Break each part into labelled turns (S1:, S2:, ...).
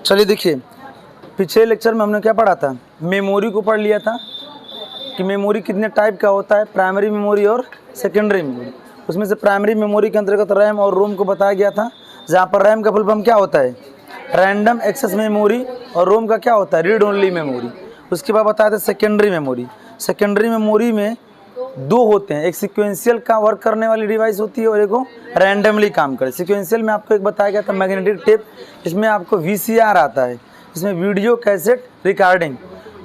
S1: चलिए देखिए, पिछले लेक्चर में हमने क्या पढ़ा था, मेमोरी को पढ़ लिया था कि मेमोरी कितने टाइप का होता है, प्राइमरी मेमोरी और सेकेंडरी मेमोरी। उसमें से प्राइमरी मेमोरी के अंतर्गत रैम और रोम को बताया गया था, जहाँ पर रैम का फुल फॉर्म क्या होता है, रैंडम एक्सेस मेमोरी, और रोम का क्या होता है, रीड ओनली मेमोरी। उसके बाद बताया था सेकेंडरी मेमोरी। सेकेंडरी मेमोरी में दो होते हैं, एक सीक्वेंशियल का वर्क करने वाली डिवाइस होती है और एक रैंडमली काम करे। सीक्वेंशियल में आपको एक बताया गया था मैग्नेटिक टेप, इसमें आपको VCR आता है, इसमें वीडियो कैसेट रिकॉर्डिंग।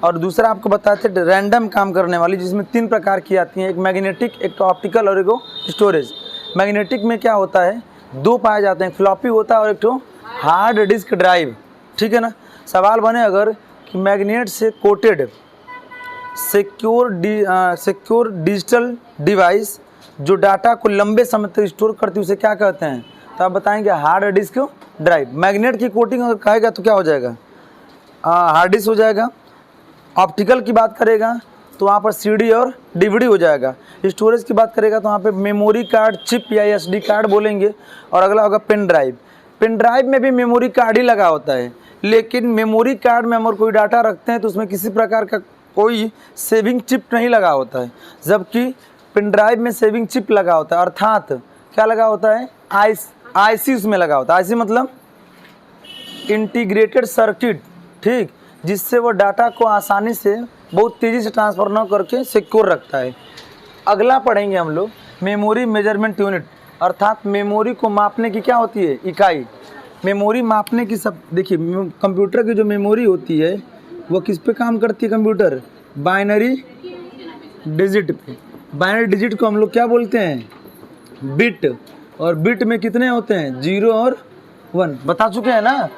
S1: और दूसरा आपको बताते थे रैंडम काम करने वाली, जिसमें 3 प्रकार की आती हैं, एक मैग्नेटिक, एक तो ऑप्टिकल और एक स्टोरेज। मैग्नेटिक में क्या होता है, 2 पाए जाते हैं, फ्लॉपी होता है और एक तो हार्ड डिस्क ड्राइव। ठीक है ना। सवाल बने अगर कि मैग्नेट से कोटेड सिक्योर डिजिटल डिवाइस जो डाटा को लंबे समय तक स्टोर करती है उसे क्या कहते हैं, तो आप बताएंगे हार्ड डिस्क ड्राइव। मैग्नेट की कोटिंग अगर कहेगा तो क्या हो जाएगा, हार्ड डिस्क हो जाएगा। ऑप्टिकल की बात करेगा तो वहाँ पर CD और DVD हो जाएगा। स्टोरेज की बात करेगा तो वहाँ पे मेमोरी कार्ड, चिप या SD कार्ड बोलेंगे। और अगला होगा पेन ड्राइव। पेन ड्राइव में भी मेमोरी कार्ड ही लगा होता है, लेकिन मेमोरी कार्ड में हम कोई डाटा रखते हैं तो उसमें किसी प्रकार का कोई सेविंग चिप नहीं लगा होता है, जबकि पेन ड्राइव में सेविंग चिप लगा होता है। अर्थात क्या लगा होता है, IC उसमें लगा होता है। IC मतलब इंटीग्रेटेड सर्किट, ठीक, जिससे वो डाटा को आसानी से बहुत तेज़ी से ट्रांसफर न करके सिक्योर रखता है। अगला पढ़ेंगे हम लोग मेमोरी मेजरमेंट यूनिट, अर्थात मेमोरी को मापने की क्या होती है, इकाई। मेमोरी मापने की सब देखिए, कंप्यूटर की जो मेमोरी होती है वो किस पे काम करती है, कंप्यूटर बाइनरी डिजिट पे। बाइनरी डिजिट को हम लोग क्या बोलते हैं, बिट। और बिट में कितने होते हैं, 0 और 1, बता चुके हैं ना।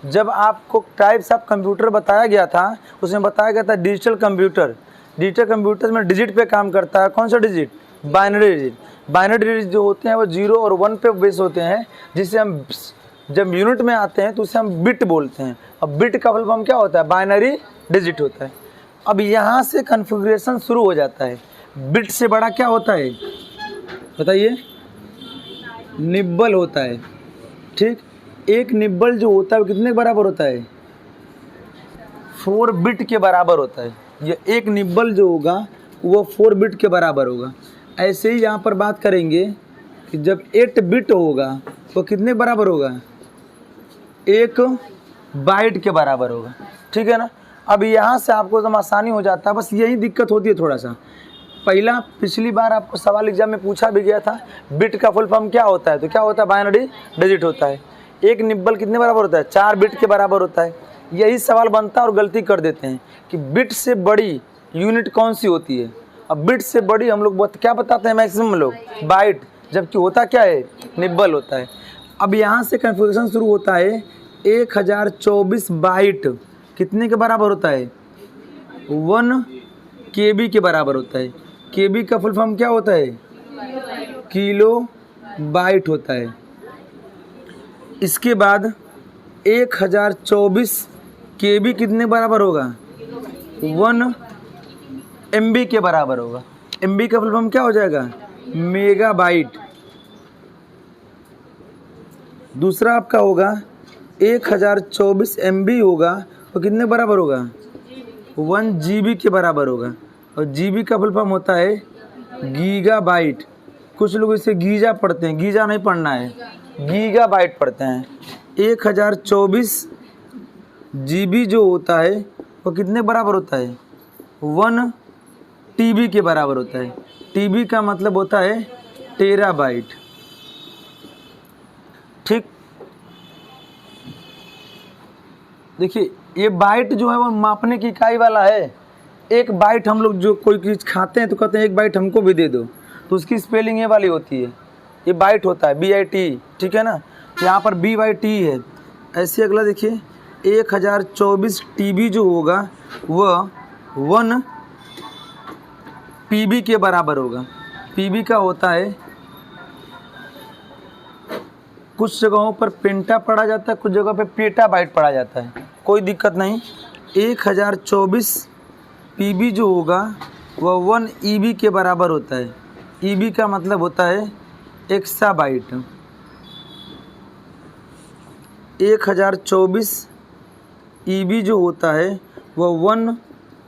S1: जब आपको टाइप्स ऑफ कंप्यूटर बताया गया था उसमें बताया गया था डिजिटल कंप्यूटर। डिजिटल कंप्यूटर में डिजिट पे काम करता है, कौन सा digit, binary digit. Binary digit जो होते हैं वो 0 और 1 पे बेस होते हैं, जिसे हम जब यूनिट में आते हैं तो उसे हम बिट बोलते हैं। अब बिट का फुल फॉर्म क्या होता है, बाइनरी डिजिट होता है। अब यहाँ से कन्फिग्रेशन शुरू हो जाता है। बिट से बड़ा क्या होता है बताइए, निब्बल होता है। ठीक, एक निब्बल जो होता है वो कितने के बराबर होता है, 4 बिट के बराबर होता है। ये एक निब्बल जो होगा वो 4 बिट के बराबर होगा। ऐसे ही यहाँ पर बात करेंगे कि जब 8 बिट होगा तो कितने बराबर होगा, 1 बाइट के बराबर होगा। ठीक है ना। अब यहाँ से आपको एकदम आसानी हो जाता है, बस यही दिक्कत होती है थोड़ा सा। पहला पिछली बार आपको सवाल एग्जाम में पूछा भी गया था, बिट का फुल फॉर्म क्या होता है, तो क्या होता है, बाइनरी डिजिट होता है। एक निब्बल कितने बराबर होता है, 4 बिट के बराबर होता है। यही सवाल बनता है और गलती कर देते हैं कि बिट से बड़ी यूनिट कौन सी होती है। अब बिट से बड़ी हम लोग क्या बताते हैं मैक्सिमम लोग, बाइट, जबकि होता क्या है, निब्बल होता है। अब यहाँ से कन्फिग्रेशन शुरू होता है। 1024 बाइट कितने के बराबर होता है, 1 KB के बराबर होता है। KB का फुल फॉर्म क्या होता है, किलो बाइट होता है। इसके बाद 1024 KB कितने बराबर होगा, 1 MB के बराबर होगा। MB का फुल फॉर्म क्या हो जाएगा, मेगाबाइट। दूसरा आपका होगा 1024 MB होगा, तो कितने बराबर होगा, 1 GB के बराबर होगा। और GB का फुल फॉर्म होता है गीगाबाइट। कुछ लोग इसे गीजा पढ़ते हैं, गीजा नहीं पढ़ना है, गीगाबाइट पढ़ते हैं। 1024 GB जो होता है वो कितने बराबर होता है, 1 TB के बराबर होता है। TB का मतलब होता है टेराबाइट। ठीक, देखिए ये बाइट जो है वो मापने की इकाई वाला है। एक बाइट हम लोग जो कोई चीज़ खाते हैं तो कहते हैं एक बाइट हमको भी दे दो, तो उसकी स्पेलिंग ये वाली होती है, ये बाइट होता है, BIT। ठीक है ना, यहाँ पर BYT है। ऐसे अगला देखिए 1024 TB जो होगा वह 1 PB के बराबर होगा। PB का होता है, कुछ जगहों पर पेंटा पढ़ा जाता है, कुछ जगह पे पेटाबाइट पढ़ा जाता है, कोई दिक्कत नहीं। 1024 PB जो होगा वह 1 EB के बराबर होता है। EB का मतलब होता है एक्साबाइट। 1024 ईबी जो होता है वह 1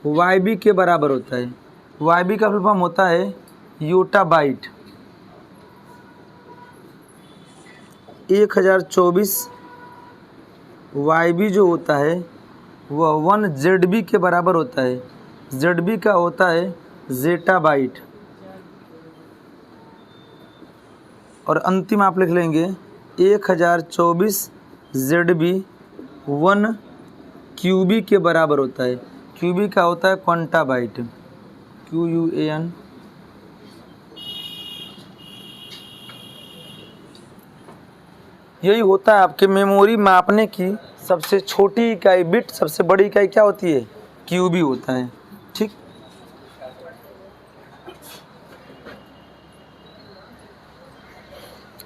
S1: वाईबी के बराबर होता है। वाईबी का फुल फॉर्म होता है योटा बाइट। 1024 वाईबी जो होता है वह 1 जेडबी के बराबर होता है। जेडबी का होता है जेटा बाइट। और अंतिम आप लिख लेंगे 1024 जेडबी 1 क्यूबी के बराबर होता है। क्यूबी का होता है क्वांटा बाइट। QUAN। यही होता है आपके मेमोरी मापने की सबसे छोटी इकाई बिट, सबसे बड़ी इकाई क्या होती है? क्यूबी होता है। ठीक,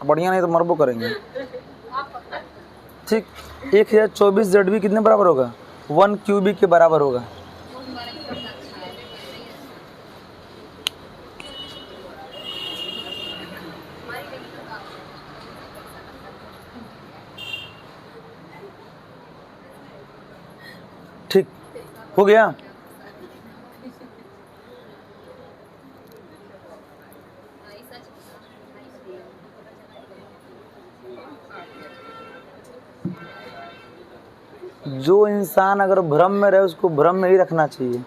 S1: बढ़िया नहीं तो मरबो करेंगे। ठीक, 1024 जेडबी कितने बराबर होगा? 1 क्यूबी के बराबर होगा। ठीक हो गया। जो इंसान अगर भ्रम में रहे उसको भ्रम में ही रखना चाहिए।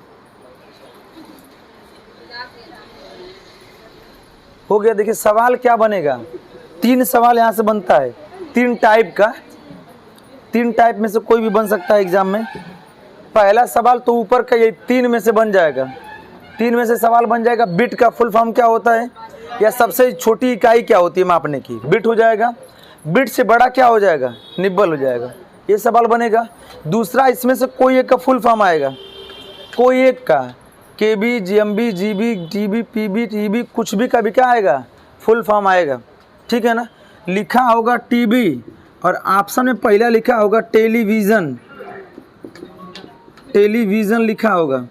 S1: हो गया। देखिए सवाल क्या बनेगा, 3 सवाल यहाँ से बनता है, 3 टाइप का। 3 टाइप में से कोई भी बन सकता है एग्जाम में। पहला सवाल तो ऊपर का ये 3 में से बन जाएगा। 3 में से सवाल बन जाएगा बिट का फुल फॉर्म क्या होता है, या सबसे छोटी इकाई क्या होती है मापने की, बिट हो जाएगा। बिट से बड़ा क्या हो जाएगा, निब्बल हो जाएगा। ये सवाल बनेगा। दूसरा, इसमें से कोई एक का फुल फॉर्म आएगा, कोई एक का, KB, GMB, GB, TB, PB, TB, कुछ भी का भी क्या आएगा, फुल फॉर्म आएगा। ठीक है ना। लिखा होगा टीबी और ऑप्शन में पहला लिखा होगा टेलीविज़न, टेलीविज़न लिखा होगा।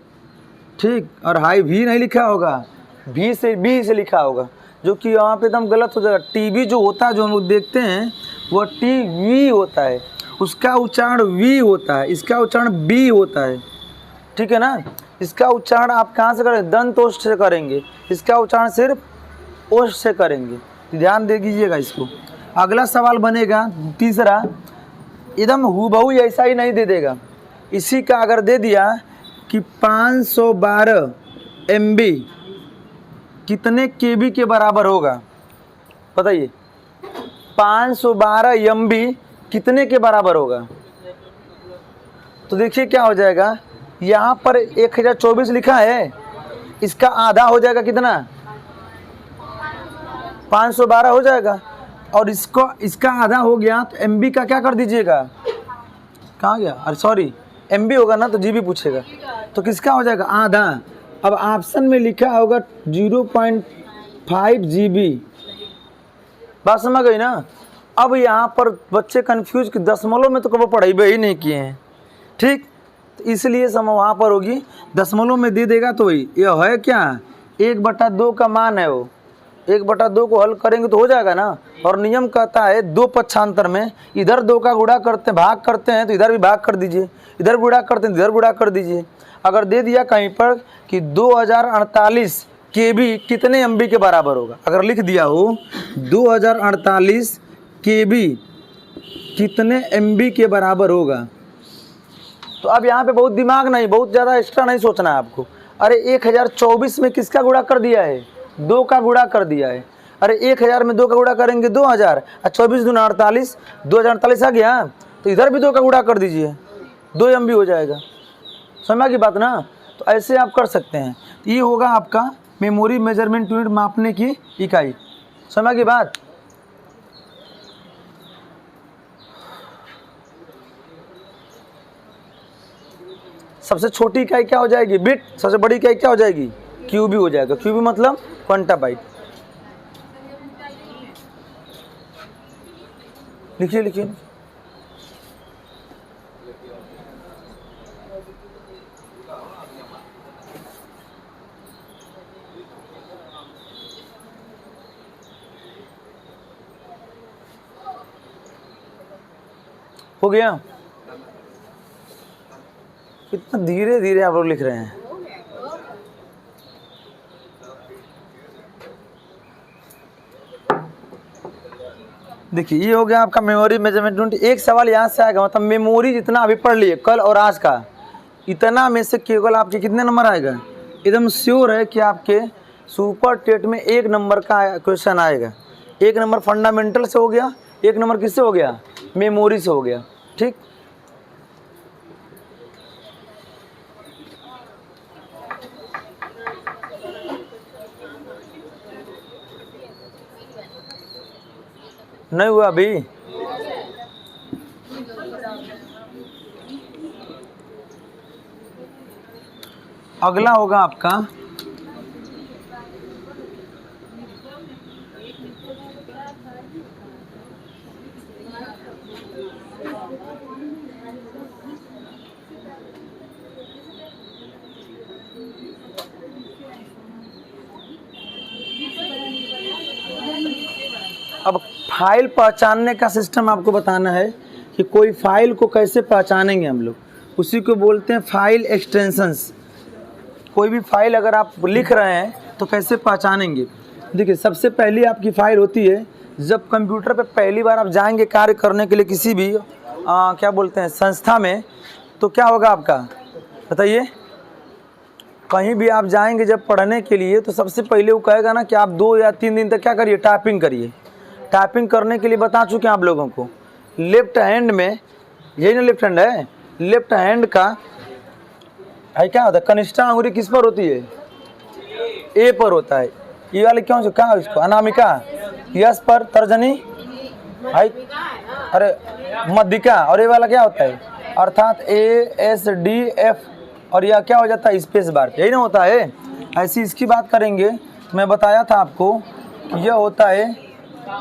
S1: ठीक, और हाई भी नहीं लिखा होगा, भी से लिखा होगा, जो कि यहाँ पे एकदम गलत हो जाएगा। टीवी जो होता है, जो हम लोग देखते हैं, वह टीवी होता है, उसका उच्चारण वी होता है, इसका उच्चारण बी होता है। ठीक है ना। इसका उच्चारण आप कहाँ से करेंगे, दंत ओष्ठ से करेंगे, इसका उच्चारण सिर्फ ओष्ठ से करेंगे। ध्यान दे दीजिएगा इसको। अगला सवाल बनेगा तीसरा, एकदम हूबहू ऐसा ही नहीं दे देगा। इसी का अगर दे दिया कि 512 MB कितने केबी के बराबर होगा, बताइए। 512 MB कितने के बराबर होगा? तो देखिए क्या हो जाएगा, यहाँ पर 1024 लिखा है, इसका आधा हो जाएगा कितना, 512 हो जाएगा। और इसका आधा हो गया तो MB का क्या कर दीजिएगा, कहाँ गया, अरे सॉरी, MB होगा ना तो GB पूछेगा, तो किसका हो जाएगा, आधा। अब ऑप्शन में लिखा होगा 0.5 GB। बात समझ गई ना। अब यहाँ पर बच्चे कंफ्यूज कि दशमलव में तो कभी पढ़ाई ही नहीं किए हैं। ठीक, तो इसलिए समय वहाँ पर होगी, दशमलव में दे देगा तो वही ये है क्या, 1/2 का मान है, वो 1/2 को हल करेंगे तो हो जाएगा ना। और नियम कहता है 2 पक्षांतर में इधर 2 का गुणा करते भाग करते हैं तो इधर भी भाग कर दीजिए, इधर गुणा करते हैं तो इधर गुणा कर दीजिए। अगर दे दिया कहीं पर कि 2048 KB कितने MB के बराबर होगा, अगर लिख दिया हो 2048 KB कितने MB के बराबर होगा, तो अब यहाँ पे बहुत दिमाग नहीं, बहुत ज़्यादा एक्स्ट्रा नहीं सोचना है आपको। अरे 1024 में किसका गुणा कर दिया है, 2 का गुणा कर दिया है। अरे 1000 में 2 का गुणा करेंगे 2000, और 24 दूना 48, 2048 आ गया, तो इधर भी 2 का गुणा कर दीजिए, 2 MB हो जाएगा। समझ की बात ना। तो ऐसे आप कर सकते हैं। ये होगा आपका मेमोरी मेजरमेंट यूनिट मापने की इकाई। समझ की बात। सबसे छोटी इकाई क्या हो जाएगी, बिट। सबसे बड़ी इकाई क्या हो जाएगी, क्यूबी हो जाएगा। क्यूबी मतलब क्वांटा बाइट। लिखिए लिखिए। हो गया। कितना धीरे धीरे आप लोग लिख रहे हैं। देखिए ये हो गया आपका मेमोरी मेजरमेंट यूनिट। एक सवाल यहाँ से आएगा, मतलब मेमोरी जितना अभी पढ़ लिए कल और आज का, इतना में से केवल आपके कितने नंबर आएगा? एकदम श्योर है कि आपके सुपर टेट में 1 नंबर का क्वेश्चन आएगा। 1 नंबर फंडामेंटल से हो गया, 1 नंबर किससे हो गया? मेमोरी से हो गया। ठीक, नहीं हुआ अभी? अगला होगा आपका अब फाइल पहचानने का सिस्टम आपको बताना है कि कोई फाइल को कैसे पहचानेंगे हम लोग, उसी को बोलते हैं फाइल एक्सटेंशंस। कोई भी फाइल अगर आप लिख रहे हैं तो कैसे पहचानेंगे? देखिए सबसे पहली आपकी फाइल होती है जब कंप्यूटर पे पहली बार आप जाएंगे कार्य करने के लिए किसी भी क्या बोलते हैं संस्था में, तो क्या होगा आपका बताइए? कहीं भी आप जाएंगे जब पढ़ने के लिए तो सबसे पहले वो कहेगा ना कि आप 2 या 3 दिन तक क्या करिए? टाइपिंग करिए। टाइपिंग करने के लिए बता चुके हैं आप लोगों को। लेफ्ट हैंड में, यही ना लेफ्ट हैंड है, लेफ्ट हैंड का है क्या होता है? कनिष्ठा अंगुली किस पर होती है? ए पर होता है। ये वाले क्यों से कहा इसको? अनामिका। यस पर तर्जनी है, अरे मध्यिका। और ये वाला क्या होता है? अर्थात ASDF, और यह क्या हो जाता है? Space bar. यही ना होता है। ऐसी इसकी बात करेंगे, मैं बताया था आपको कि यह होता है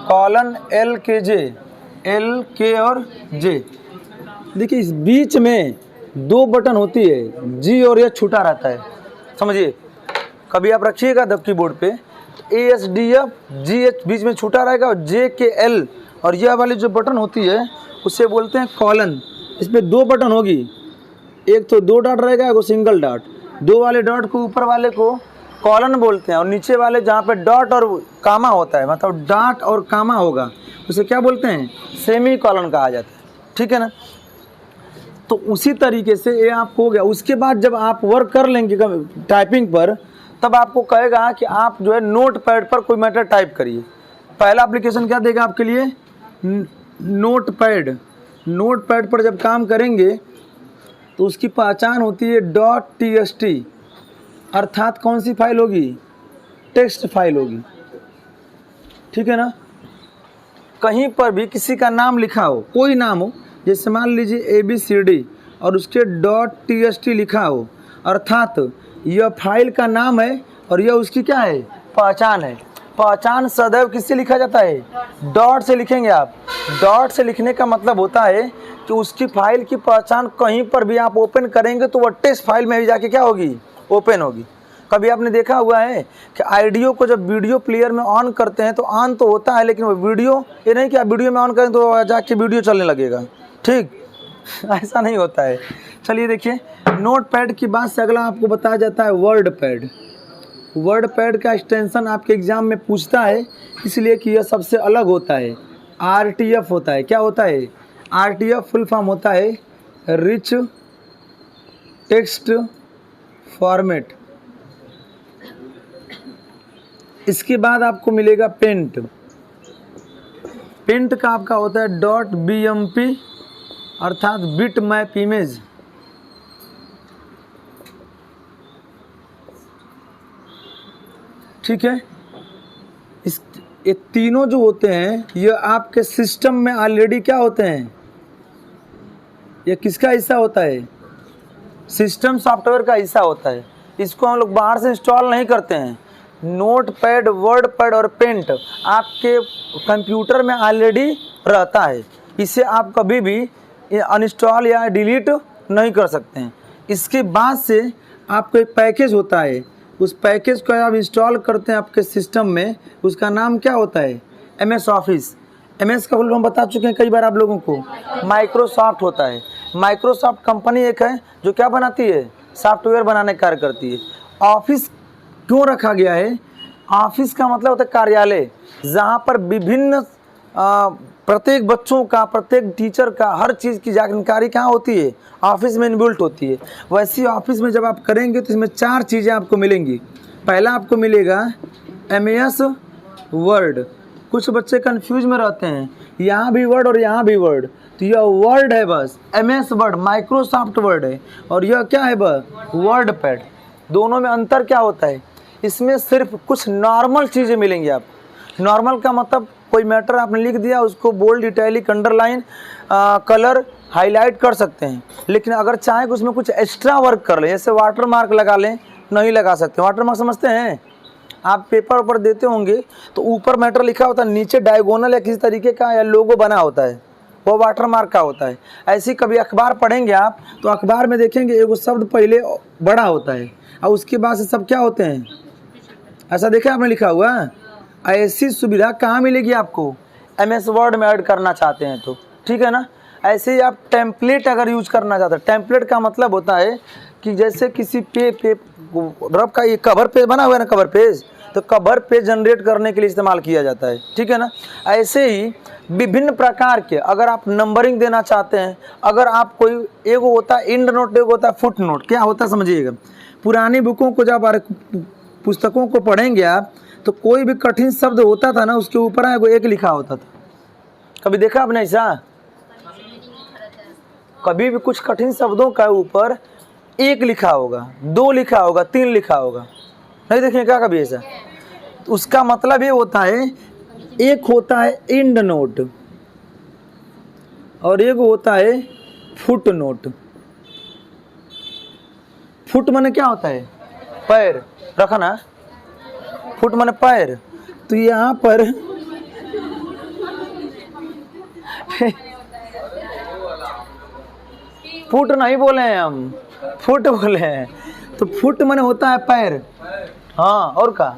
S1: कॉलन LKJ, LK और J। देखिए इस बीच में 2 बटन होती है, G और यह छूटा रहता है, समझिए। कभी आप रखिएगा दब कीबोर्ड पे, ASDF GH बीच में छूटा रहेगा और JKL, और यह वाली जो बटन होती है उसे बोलते हैं कॉलन। इस पर 2 बटन होगी, एक तो 2 डॉट रहेगा, एक सिंगल डॉट। 2 वाले डॉट को ऊपर वाले को कॉलन बोलते हैं, और नीचे वाले जहाँ पे डॉट और कामा होता है, मतलब डॉट और कामा होगा, उसे क्या बोलते हैं? सेमी कॉलन कहा जाता है। ठीक है ना? तो उसी तरीके से ये आपको हो गया। उसके बाद जब आप वर्क कर लेंगे टाइपिंग पर, तब आपको कहेगा कि आप जो है नोट पैड पर कोई मैटर टाइप करिए। पहला एप्लीकेशन क्या देगा आपके लिए? Note pad. नोट पैड पर जब काम करेंगे तो उसकी पहचान होती है .txt, अर्थात कौन सी फाइल होगी? टेक्स्ट फाइल होगी। ठीक है ना? कहीं पर भी किसी का नाम लिखा हो, कोई नाम हो, जैसे मान लीजिए ABCD और उसके .txt लिखा हो, अर्थात यह फाइल का नाम है और यह उसकी क्या है? पहचान है। पहचान सदैव किससे लिखा जाता है? डॉट से लिखेंगे आप। डॉट से लिखने का मतलब होता है कि उसकी फाइल की पहचान कहीं पर भी आप ओपन करेंगे तो वह टेक्स्ट फाइल में भी जाके क्या होगी? ओपन होगी। कभी आपने देखा हुआ है कि आइडियो को जब वीडियो प्लेयर में ऑन करते हैं तो ऑन तो होता है, लेकिन वो वीडियो, ये नहीं कि आप वीडियो में ऑन करें तो जाके वीडियो चलने लगेगा। ठीक, ऐसा नहीं होता है। चलिए देखिए, नोट पैड की बात से अगला आपको बताया जाता है वर्ड पैड। वर्ड पैड का एक्सटेंशन आपके एग्जाम में पूछता है, इसलिए कि यह सबसे अलग होता है। RTF होता है। क्या होता है? RTF फुल फॉर्म होता है रिच टेक्स्ट फॉर्मेट। इसके बाद आपको मिलेगा पेंट। पेंट का आपका होता है .BMP, अर्थात बिट मैप इमेज। ठीक है? ये तीनों जो होते हैं ये आपके सिस्टम में ऑलरेडी क्या होते हैं? ये किसका हिस्सा होता है? सिस्टम सॉफ्टवेयर का हिस्सा होता है। इसको हम लोग बाहर से इंस्टॉल नहीं करते हैं। नोट पैड, वर्ड पैड और पेंट आपके कंप्यूटर में ऑलरेडी रहता है। इसे आप कभी भी अनइंस्टॉल या डिलीट नहीं कर सकते हैं। इसके बाद से आपको एक पैकेज होता है, उस पैकेज को आप इंस्टॉल करते हैं आपके सिस्टम में। उसका नाम क्या होता है? MS office. MS का फुल फॉर्म बता चुके हैं कई बार आप लोगों को, माइक्रोसॉफ्ट होता है। माइक्रोसॉफ्ट कंपनी एक है जो क्या बनाती है, सॉफ्टवेयर बनाने का कार्य करती है। ऑफिस क्यों रखा गया है, ऑफिस का मतलब होता है कार्यालय, जहाँ पर विभिन्न प्रत्येक बच्चों का, प्रत्येक टीचर का, हर चीज़ की जानकारी कहाँ होती है, ऑफिस में इनबिल्ट होती है। वैसी ऑफिस में जब आप करेंगे तो इसमें 4 चीज़ें आपको मिलेंगी। पहला आपको मिलेगा MS वर्ड। कुछ बच्चे कंफ्यूज में रहते हैं, यहाँ भी वर्ड और यहाँ भी वर्ड, तो यह वर्ड है बस, MS वर्ड माइक्रोसॉफ्ट वर्ड है, और यह क्या है बस, वर्ड पैड। दोनों में अंतर क्या होता है, इसमें सिर्फ कुछ नॉर्मल चीज़ें मिलेंगी आपको। नॉर्मल का मतलब कोई मैटर आपने लिख दिया, उसको bold, italic, underline, colour, highlight कर सकते हैं। लेकिन अगर चाहें कि उसमें कुछ एक्स्ट्रा वर्क कर लें, जैसे वाटर मार्क लगा लें, नहीं लगा सकते। वाटर मार्क समझते हैं आप, पेपर पर देते होंगे तो ऊपर मैटर लिखा होता है, नीचे डायगोनल या किसी तरीके का या लोगो बना होता है, वो वाटर मार्क का होता है। ऐसे कभी अखबार पढ़ेंगे आप तो अखबार में देखेंगे एक शब्द पहले बड़ा होता है और उसके बाद से सब क्या होते हैं, ऐसा देखा आपने लिखा हुआ। ऐसी सुविधा कहाँ मिलेगी आपको, MS वर्ड में ऐड करना चाहते हैं तो, ठीक है ना। ऐसे ही आप टेम्पलेट अगर यूज करना चाहते हैं, टेम्पलेट का मतलब होता है कि जैसे किसी पे रफ का ये कवर पेज बना हुआ है ना, कवर पेज, तो कवर पेज जनरेट करने के लिए इस्तेमाल किया जाता है, ठीक है ना। ऐसे ही विभिन्न प्रकार के, अगर आप नंबरिंग देना चाहते हैं, अगर आप कोई, एक होता है इंड नोट, एक होता है फुट नोट। क्या होता है समझिएगा, पुरानी बुकों को जब पुस्तकों को पढ़ेंगे आप तो कोई भी कठिन शब्द होता था ना, उसके ऊपर एक लिखा होता था। कभी देखा आपने ऐसा, कभी भी कुछ कठिन शब्दों का ऊपर 1 लिखा होगा, 2 लिखा होगा, 3 लिखा होगा, नहीं देखें क्या कभी ऐसा। उसका मतलब ये होता है, एक होता है इंड नोट और एक होता है फुट नोट। फुट माने क्या होता है, पैर रखा ना, फुट माने पैर। तो यहाँ पर फुट नहीं बोले हैं हम, फुट बोले हैं। तो फुट माने होता है पैर, हाँ, और का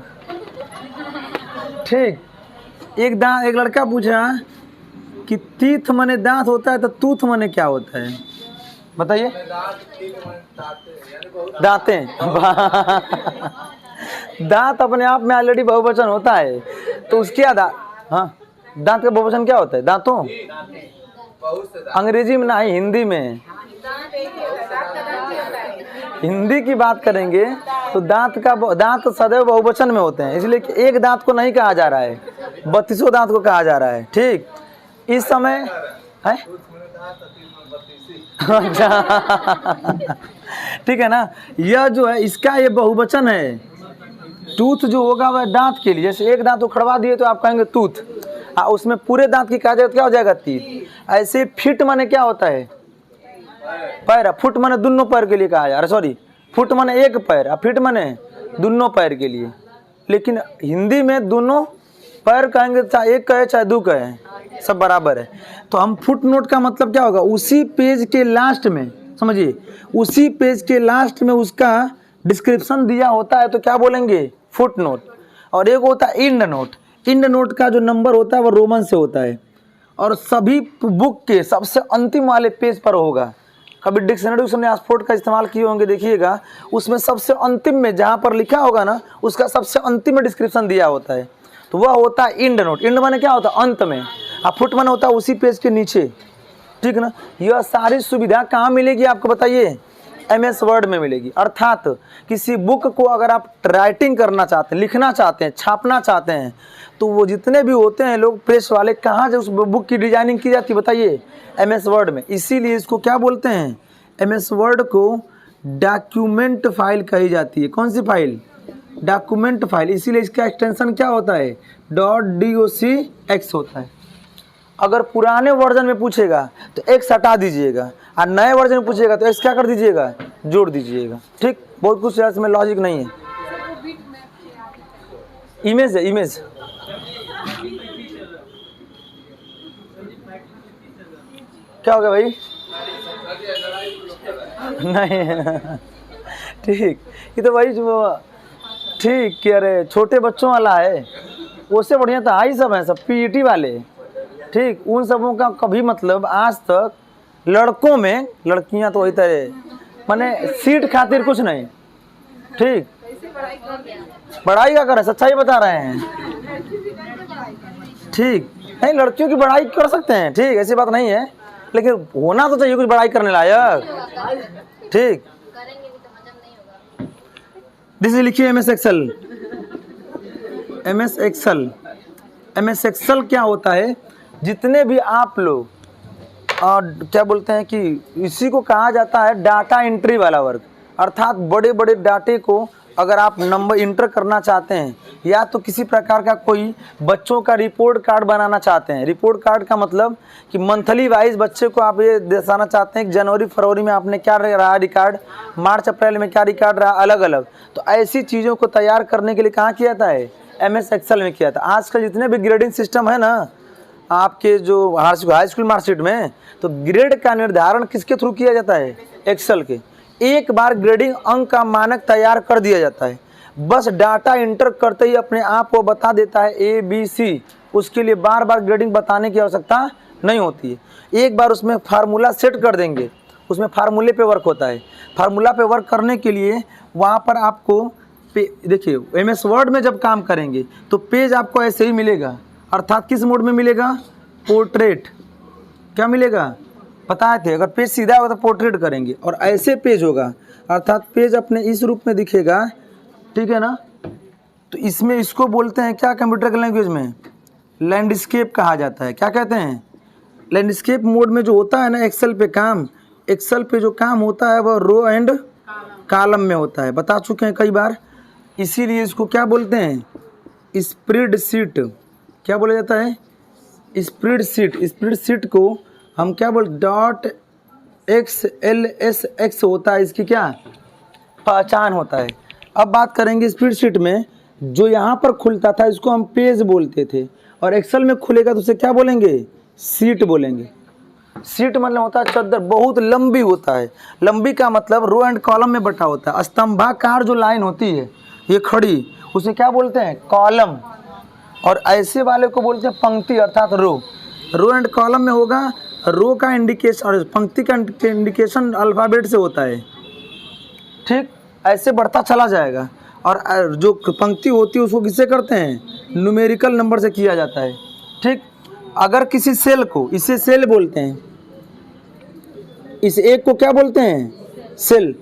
S1: ठीक। एक लड़का पूछा कि तीथ माने दांत होता है तो तूथ माने क्या होता है, बताइए। दांतें दांत अपने आप में ऑलरेडी बहुवचन होता है, तो उसके हाँ, दांत का बहुवचन क्या होता है, दांतों। अंग्रेजी में नहीं, हिंदी में। हिंदी की बात करेंगे तो दांत सदैव बहुवचन में होते हैं, इसलिए कि एक दांत को नहीं कहा जा रहा है, 32 दांत को कहा जा रहा है, ठीक। इस समय है ठीक है ना। यह जो है इसका ये बहुवचन है। टूथ जो होगा वह दांत के लिए, जैसे एक दांत उखड़वा दिए तो आप कहेंगे टूथ, उसमें पूरे दांत की कहा जाए तो क्या हो जाएगा, तीत। ऐसे फिट माने क्या होता है, पैर। फुट माने दोनों पैर के लिए कहा जा रहा है, सॉरी, फुट माने एक पैर, फिट माने दोनों पैर के लिए। लेकिन हिंदी में दोनों पैर कहेंगे, चाहे एक कहे चाहे 2 कहे, सब बराबर है। तो हम फुट नोट का मतलब क्या होगा, उसी पेज के लास्ट में, समझिए, उसी पेज के लास्ट में उसका डिस्क्रिप्शन दिया होता है तो क्या बोलेंगे, फुट नोट। और एक होता है इंड नोट। इंड नोट का जो नंबर होता है वो रोमन से होता है और सभी बुक के सबसे अंतिम वाले पेज पर होगा। कभी डिक्शनरी उसने ऑक्सफोर्ड का इस्तेमाल किए होंगे, देखिएगा उसमें सबसे अंतिम में जहाँ पर लिखा होगा ना, उसका सबसे अंतिम में डिस्क्रिप्शन दिया होता है, तो वह होता है इंड नोट। इंड माने क्या होता है, अंत में, और फुट माने होता है उसी पेज के नीचे, ठीक ना। यह सारी सुविधा कहाँ मिलेगी आपको बताइए, MS वर्ड में मिलेगी। अर्थात किसी बुक को अगर आप राइटिंग करना चाहते हैं, लिखना चाहते हैं, छापना चाहते हैं, तो वो जितने भी होते हैं लोग प्रेस वाले, कहाँ से उस बुक की डिजाइनिंग की जाती है बताइए, MS वर्ड में। इसीलिए इसको क्या बोलते हैं, MS वर्ड को डॉक्यूमेंट फाइल कही जाती है। कौन सी फाइल, डॉक्यूमेंट फाइल। इसीलिए इसका एक्सटेंशन क्या होता है, .docx होता है। अगर पुराने वर्जन में पूछेगा तो X हटा दीजिएगा, और नए वर्जन में पूछेगा तो X क्या कर दीजिएगा, जोड़ दीजिएगा, ठीक। बहुत कुछ इसमें लॉजिक नहीं है। इमेज है, इमेज। क्या हो गया भाई, नहीं ठीक, ये तो भाई जो ठीक कि अरे छोटे बच्चों वाला है, उससे बढ़िया तो हाई सब है, सब PET वाले, ठीक। उन सबों का कभी मतलब आज तक लड़कों में, लड़कियां तो वही तरह माने सीट खातिर कुछ नहीं, ठीक। पढ़ाई क्या करें, सच्चाई बता रहे हैं, ठीक। नहीं, लड़कियों की पढ़ाई कर सकते हैं, ठीक, ऐसी बात नहीं है, लेकिन होना तो चाहिए कुछ पढ़ाई करने लायक, ठीक। जैसे लिखिए MS Excel. MS Excel, MS Excel क्या होता है, जितने भी आप लोग क्या बोलते हैं कि इसी को कहा जाता है डाटा एंट्री वाला वर्क, अर्थात बड़े बड़े डाटे को अगर आप नंबर इंटर करना चाहते हैं या तो किसी प्रकार का कोई बच्चों का रिपोर्ट कार्ड बनाना चाहते हैं। रिपोर्ट कार्ड का मतलब कि मंथली वाइज बच्चे को आप ये दर्शाना चाहते हैं कि जनवरी फरवरी में आपने क्या रहा रिकॉर्ड, मार्च अप्रैल में क्या रिकॉर्ड रहा, अलग अलग। तो ऐसी चीज़ों को तैयार करने के लिए कहाँ किया जाता है, एमएस एक्सेल में किया था। आजकल जितने भी ग्रेडिंग सिस्टम है ना आपके जो हाई स्कूल मार्कशीट में, तो ग्रेड का निर्धारण किसके थ्रू किया जाता है, एक्सेल के। एक बार ग्रेडिंग अंक का मानक तैयार कर दिया जाता है, बस डाटा इंटर करते ही अपने आप को बता देता है ए बी सी, उसके लिए बार बार ग्रेडिंग बताने की आवश्यकता नहीं होती है। एक बार उसमें फार्मूला सेट कर देंगे, उसमें फार्मूले पे वर्क होता है। फार्मूला पे वर्क करने के लिए वहाँ पर आपको देखिए एमएस वर्ड में जब काम करेंगे तो पेज आपको ऐसे ही मिलेगा, अर्थात किस मोड में मिलेगा, पोर्ट्रेट। क्या मिलेगा बताए थे, अगर पेज सीधा होगा तो पोर्ट्रेट करेंगे, और ऐसे पेज होगा, अर्थात पेज अपने इस रूप में दिखेगा, ठीक है ना। तो इसमें इसको बोलते हैं क्या, कंप्यूटर के लैंग्वेज में लैंडस्केप कहा जाता है। क्या कहते हैं, लैंडस्केप मोड में जो होता है ना एक्सेल पे काम, एक्सेल पे जो काम होता है वह रो एंड कॉलम में होता है, बता चुके हैं कई बार। इसीलिए इसको क्या बोलते हैं, स्प्रेडशीट। क्या बोला जाता है, स्प्रेडशीट। स्प्रेडशीट को हम क्या बोल, डॉट XLSX होता है, इसकी क्या पहचान होता है। अब बात करेंगे स्प्रेडशीट में जो यहाँ पर खुलता था इसको हम पेज बोलते थे, और एक्सेल में खुलेगा तो उसे क्या बोलेंगे, सीट बोलेंगे। सीट मतलब होता है चद्दर, बहुत लंबी होता है। लंबी का मतलब रो एंड कॉलम में बटा होता है। स्तंभाकार जो लाइन होती है ये खड़ी, उसे क्या बोलते हैं, कॉलम, और ऐसे वाले को बोलते हैं पंक्ति अर्थात रो। रो एंड कॉलम में होगा, रो का इंडिकेशन और पंक्ति का इंडिकेशन अल्फ़ाबेट से होता है, ठीक। ऐसे बढ़ता चला जाएगा, और जो पंक्ति होती है उसको किससे करते हैं, न्यूमेरिकल नंबर से किया जाता है, ठीक। अगर किसी सेल को, इसे सेल बोलते हैं, इस एक को क्या बोलते हैं, सेल।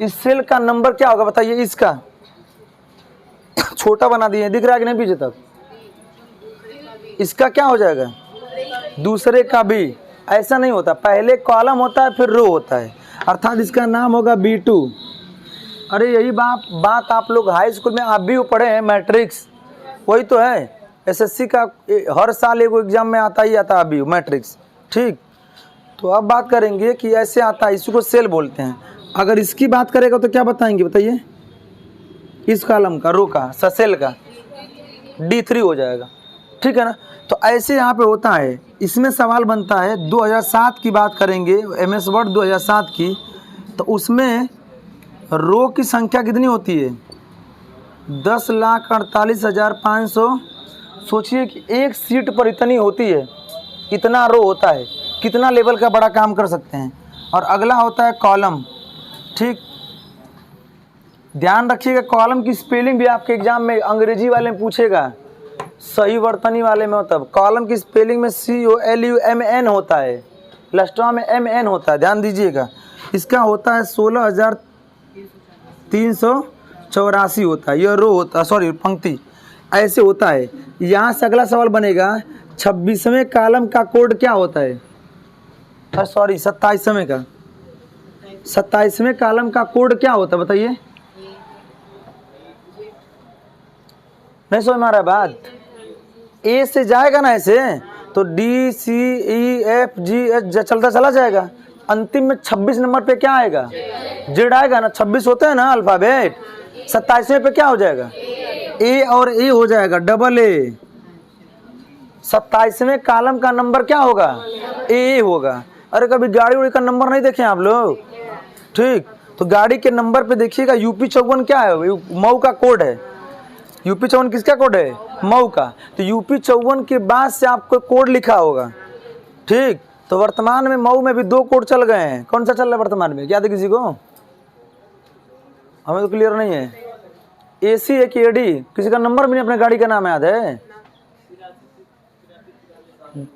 S1: इस सेल का नंबर क्या होगा बताइए, इसका छोटा बना दिए, दिख रहा है कि नहीं पीछे तक, इसका क्या हो जाएगा, दूसरे का भी। ऐसा नहीं होता, पहले कॉलम होता है फिर रो होता है, अर्थात इसका नाम होगा B2। अरे यही बात आप लोग हाई स्कूल में आप भी पढ़े हैं, मैट्रिक्स वही तो है। SSC का हर साल एक एग्जाम में आता ही आता अभी मैट्रिक्स, ठीक। तो अब बात करेंगे कि ऐसे आता है, इसको सेल बोलते हैं। अगर इसकी बात करेगा तो क्या बताएंगे बताइए, इस कॉलम का, रो का, सेल का D3 हो जाएगा, ठीक है ना। तो ऐसे यहाँ पे होता है। इसमें सवाल बनता है 2007 की बात करेंगे, MS वर्ड 2007 की, तो उसमें रो की संख्या कितनी होती है, 10,48,500। सोचिए कि एक सीट पर इतनी होती है, इतना रो होता है, कितना लेवल का बड़ा काम कर सकते हैं। और अगला होता है कॉलम, ठीक। ध्यान रखिएगा कॉलम की स्पेलिंग भी आपके एग्जाम में अंग्रेजी वाले में पूछेगा, सही वर्तनी वाले में। मतलब कॉलम की स्पेलिंग में COLUMN होता है, लास्टवा में MN होता है, ध्यान दीजिएगा। इसका होता है 16,384 होता है, यह रो होता है, सॉरी पंक्ति ऐसे होता है। यहाँ से अगला सवाल बनेगा 26वें कॉलम का कोड क्या होता है, सॉरी 27वें का, 27वें कॉलम का कोड क्या होता है बताइए, नहीं समझ में आ रहा है बात। A से जाएगा ना ऐसे तो DCEFG चलता चला जाएगा, अंतिम में 26 नंबर पे क्या आएगा, Z आएगा ना, 26 होते हैं ना अल्फ़ाबेट, 27वें पे क्या हो जाएगा, A और A हो जाएगा, डबल A। 27वें कॉलम का नंबर क्या होगा, A होगा। अरे कभी गाड़ी उड़ी का नंबर नहीं देखे आप लोग, ठीक। तो गाड़ी के नंबर पे देखिएगा UP54 क्या है, मऊ का कोड है। UP54 किसका कोड है, मऊ का। तो UP54 के बाद से आपको कोड लिखा होगा, ठीक। तो वर्तमान में मऊ में भी 2 कोड चल गए हैं। कौन सा चल रहा है वर्तमान में, याद है किसी को? हमें तो क्लियर नहीं है। AC है कि AD? किसी का नंबर भी नहीं अपने गाड़ी का नाम याद है,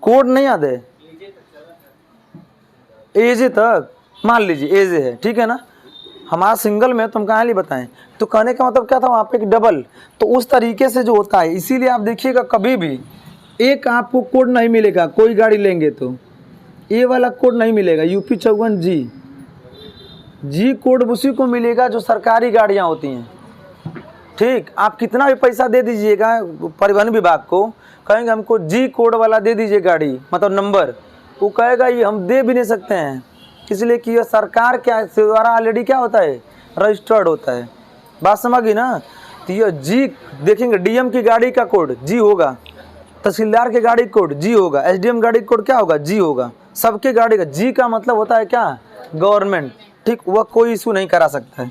S1: कोड नहीं याद है। AJ तक मान लीजिए AJ है, ठीक है ना। हमारा सिंगल में तुम कहाँ लिए बताएं। तो कहने का मतलब क्या था वहाँ पे, एक डबल। तो उस तरीके से जो होता है, इसीलिए आप देखिएगा कभी भी एक आपको कोड नहीं मिलेगा, कोई गाड़ी लेंगे तो ये वाला कोड नहीं मिलेगा। UP 54G जी कोड उसी को मिलेगा जो सरकारी गाड़ियाँ होती हैं, ठीक। आप कितना भी पैसा दे दीजिएगा परिवहन विभाग को, कहेंगे हमको G कोड वाला दे दीजिए गाड़ी, मतलब नंबर, वो कहेगा ये हम दे भी नहीं सकते हैं, इसलिए कि यह सरकार क्या से द्वारा ऑलरेडी क्या होता है, रजिस्टर्ड होता है। बात समझिए ना। तो ये G देखेंगे, DM की गाड़ी का कोड G होगा, तहसीलदार की गाड़ी कोड G होगा, SDM गाड़ी कोड क्या होगा, G होगा। सबके गाड़ी का G का मतलब होता है क्या, गवर्नमेंट, ठीक। वह कोई इशू नहीं करा सकता है।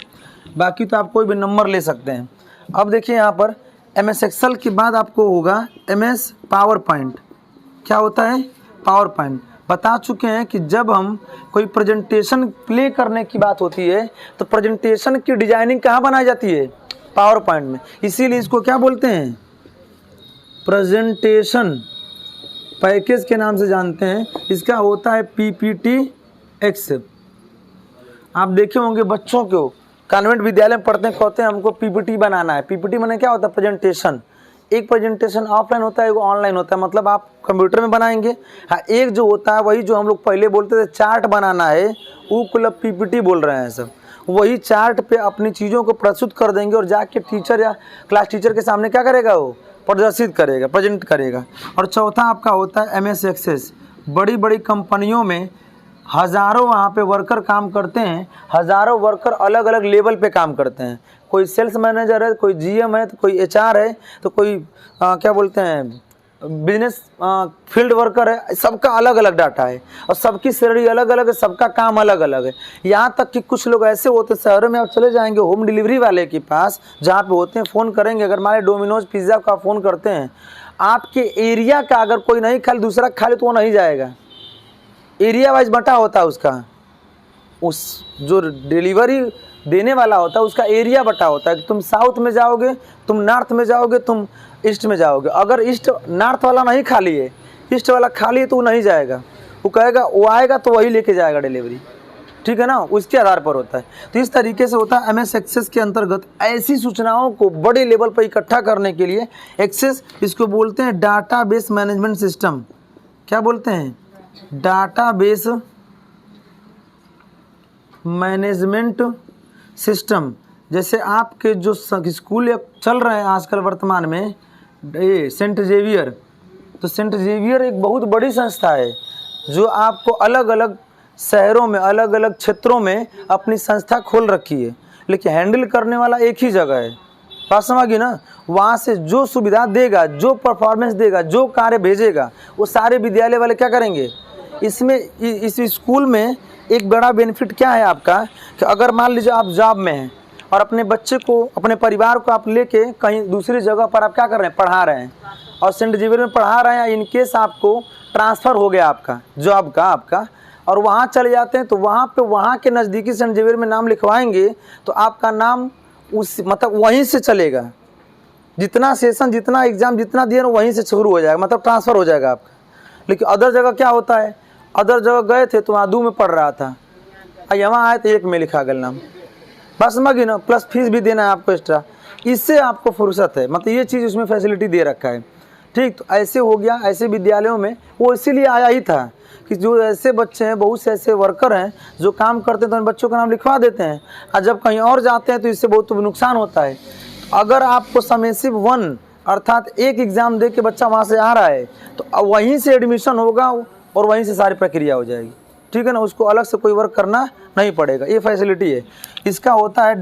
S1: बाकी तो आप कोई भी नंबर ले सकते हैं। अब देखिए यहाँ पर MS एक्सेल के बाद आपको होगा MS पावर पॉइंट। क्या होता है, पावर पॉइंट। बता चुके हैं कि जब हम कोई प्रेजेंटेशन प्ले करने की बात होती है तो प्रेजेंटेशन की डिजाइनिंग कहाँ बनाई जाती है, पावर पॉइंट में। इसीलिए इसको क्या बोलते हैं, प्रेजेंटेशन पैकेज के नाम से जानते हैं। इसका होता है PPTX। आप देखे होंगे बच्चों को कॉन्वेंट विद्यालय में पढ़ते हैं, कहते हैं हमको PPT बनाना है। PPT माने क्या होता है, प्रेजेंटेशन। एक प्रेजेंटेशन ऑफलाइन होता है, एक ऑनलाइन होता है, मतलब आप कंप्यूटर में बनाएंगे। हाँ, एक जो होता है वही जो हम लोग पहले बोलते थे चार्ट बनाना है, वो मतलब PPT बोल रहे हैं सब। वही चार्ट पे अपनी चीज़ों को प्रस्तुत कर देंगे और जाके टीचर या क्लास टीचर के सामने क्या करेगा, वो प्रदर्शित करेगा, प्रेजेंट करेगा। और चौथा आपका होता है MS एक्सेस। बड़ी बड़ी कंपनियों में हज़ारों वहाँ पे वर्कर काम करते हैं, हज़ारों वर्कर अलग अलग लेवल पे काम करते हैं। कोई सेल्स मैनेजर है, कोई GM है, तो कोई HR है, तो कोई क्या बोलते हैं बिजनेस फील्ड वर्कर है। सबका अलग अलग डाटा है और सबकी सैलरी अलग अलग है, सबका काम अलग अलग है। यहाँ तक कि कुछ लोग ऐसे होते हैं, शहरों में आप चले जाएंगे होम डिलीवरी वाले के पास, जहाँ पे होते हैं, फ़ोन करेंगे, अगर हमारे डोमिनोज पिज़्ज़ा का फ़ोन करते हैं, आपके एरिया का अगर कोई नहीं खा ले, दूसरा खा ले तो वो नहीं जाएगा। एरिया वाइज बटा होता है उसका, उस जो डिलीवरी देने वाला होता है उसका एरिया बटा होता है कि तुम साउथ में जाओगे, तुम नॉर्थ में जाओगे, तुम ईस्ट में जाओगे। अगर ईस्ट नॉर्थ वाला नहीं खा लिए, ईस्ट वाला खा लिए, तो वो नहीं जाएगा। वो कहेगा, वो आएगा तो वही लेके जाएगा डिलीवरी, ठीक है ना, उसके आधार पर होता है। तो इस तरीके से होता है। MS एक्सेस के अंतर्गत ऐसी सूचनाओं को बड़े लेवल पर इकट्ठा करने के लिए एक्सेस, इसको बोलते हैं डाटाबेस मैनेजमेंट सिस्टम। क्या बोलते हैं, डाटाबेस मैनेजमेंट सिस्टम। जैसे आपके जो स्कूल चल रहे हैं आजकल वर्तमान में, ये सेंट जेवियर, तो सेंट जेवियर एक बहुत बड़ी संस्था है जो आपको अलग अलग शहरों में, अलग अलग क्षेत्रों में अपनी संस्था खोल रखी है, लेकिन हैंडल करने वाला एक ही जगह है। बात समझिए ना। वहाँ से जो सुविधा देगा, जो परफॉर्मेंस देगा, जो कार्य भेजेगा, वो सारे विद्यालय वाले क्या करेंगे। इसमें इस स्कूल में एक बड़ा बेनिफिट क्या है आपका, कि अगर मान लीजिए आप जॉब में हैं और अपने बच्चे को, अपने परिवार को आप लेके कहीं दूसरी जगह पर आप क्या कर रहे हैं, पढ़ा रहे हैं, और सेंट जेवियर में पढ़ा रहे हैं, इनकेस आपको ट्रांसफ़र हो गया आपका जॉब का आपका, और वहाँ चले जाते हैं, तो वहाँ पे वहाँ के नज़दीकी सेंट जेवियर में नाम लिखवाएंगे तो आपका नाम उस मतलब वहीं से चलेगा। जितना सेशन, जितना एग्ज़ाम, जितना दिए वहीं से शुरू हो जाएगा, मतलब ट्रांसफ़र हो जाएगा आपका। लेकिन अदर जगह क्या होता है, अदर जगह गए थे तो वहाँ 2 में पढ़ रहा था, यहाँ आए तो 1 में लिखा गया नाम। बस समझिए ना, प्लस फीस भी देना है आपको एक्स्ट्रा। इससे आपको फुर्सत है, मतलब ये चीज़ उसमें फैसिलिटी दे रखा है, ठीक। तो ऐसे हो गया। ऐसे विद्यालयों में वो इसीलिए आया ही था कि जो ऐसे बच्चे हैं, बहुत से ऐसे वर्कर हैं जो काम करते हैं, तो उन बच्चों का नाम लिखवा देते हैं, और जब कहीं और जाते हैं तो इससे बहुत नुकसान होता है। अगर आपको समेसिव 1 अर्थात एक एग्ज़ाम दे के बच्चा वहाँ से आ रहा है, तो वहीं से एडमिशन होगा और वहीं से सारी प्रक्रिया हो जाएगी, ठीक है ना। उसको अलग से कोई वर्क करना नहीं पड़ेगा, ये फैसिलिटी है। इसका होता है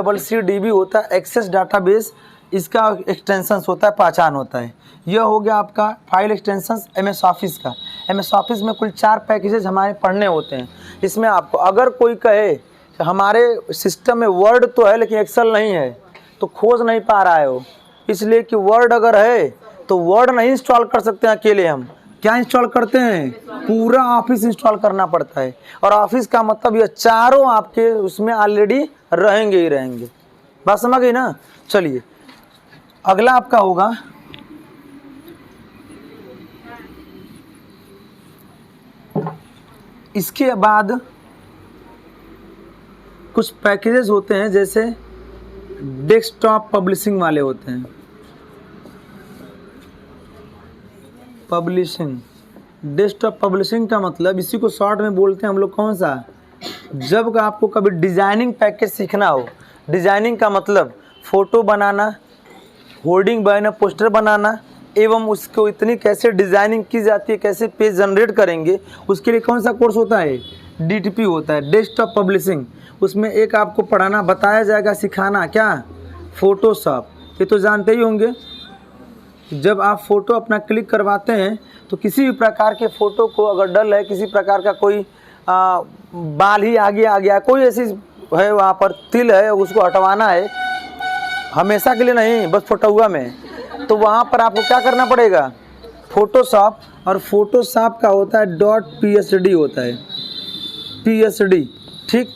S1: .ACCDB होता है एक्सेस डाटाबेस। इसका एक्सटेंशन होता है, पहचान होता है। यह हो गया आपका फाइल एक्सटेंशन MS ऑफिस का। MS ऑफिस में कुल 4 पैकेजेस हमारे पढ़ने होते हैं। इसमें आपको अगर कोई कहे कि हमारे सिस्टम में वर्ड तो है लेकिन एक्सेल नहीं है, तो खोज नहीं पा रहा है वो, इसलिए कि वर्ड अगर है तो वर्ड नहीं इंस्टॉल कर सकते हैं अकेले, हम क्या इंस्टॉल करते हैं, पूरा ऑफिस इंस्टॉल करना पड़ता है। और ऑफिस का मतलब ये चारों आपके उसमें ऑलरेडी रहेंगे ही रहेंगे। बात समझ गई ना। चलिए अगला आपका होगा इसके बाद कुछ पैकेजेस होते हैं जैसे डेस्कटॉप पब्लिशिंग वाले होते हैं। पब्लिशिंग, डेस्कटॉप पब्लिशिंग का मतलब इसी को शॉर्ट में बोलते हैं हम लोग कौन सा, जब आपको कभी डिज़ाइनिंग पैकेज सीखना हो। डिज़ाइनिंग का मतलब फ़ोटो बनाना, होर्डिंग बनाना, पोस्टर बनाना एवं उसको इतनी कैसे डिज़ाइनिंग की जाती है, कैसे पेज जनरेट करेंगे, उसके लिए कौन सा कोर्स होता है, डीटीपी होता है, डेस्कटॉप पब्लिशिंग। उसमें एक आपको पढ़ाना बताया जाएगा, सिखाना क्या, फ़ोटोशॉप। ये तो जानते ही होंगे। जब आप फ़ोटो अपना क्लिक करवाते हैं तो किसी भी प्रकार के फ़ोटो को अगर डल है, किसी प्रकार का कोई बाल ही आगे आ गया, कोई ऐसी है वहाँ पर तिल है, उसको हटवाना है, हमेशा के लिए नहीं, बस फोटोआ में, तो वहाँ पर आपको क्या करना पड़ेगा, फ़ोटोशॉप। और फ़ोटोशॉप का होता है .psd होता है, psd। ठीक,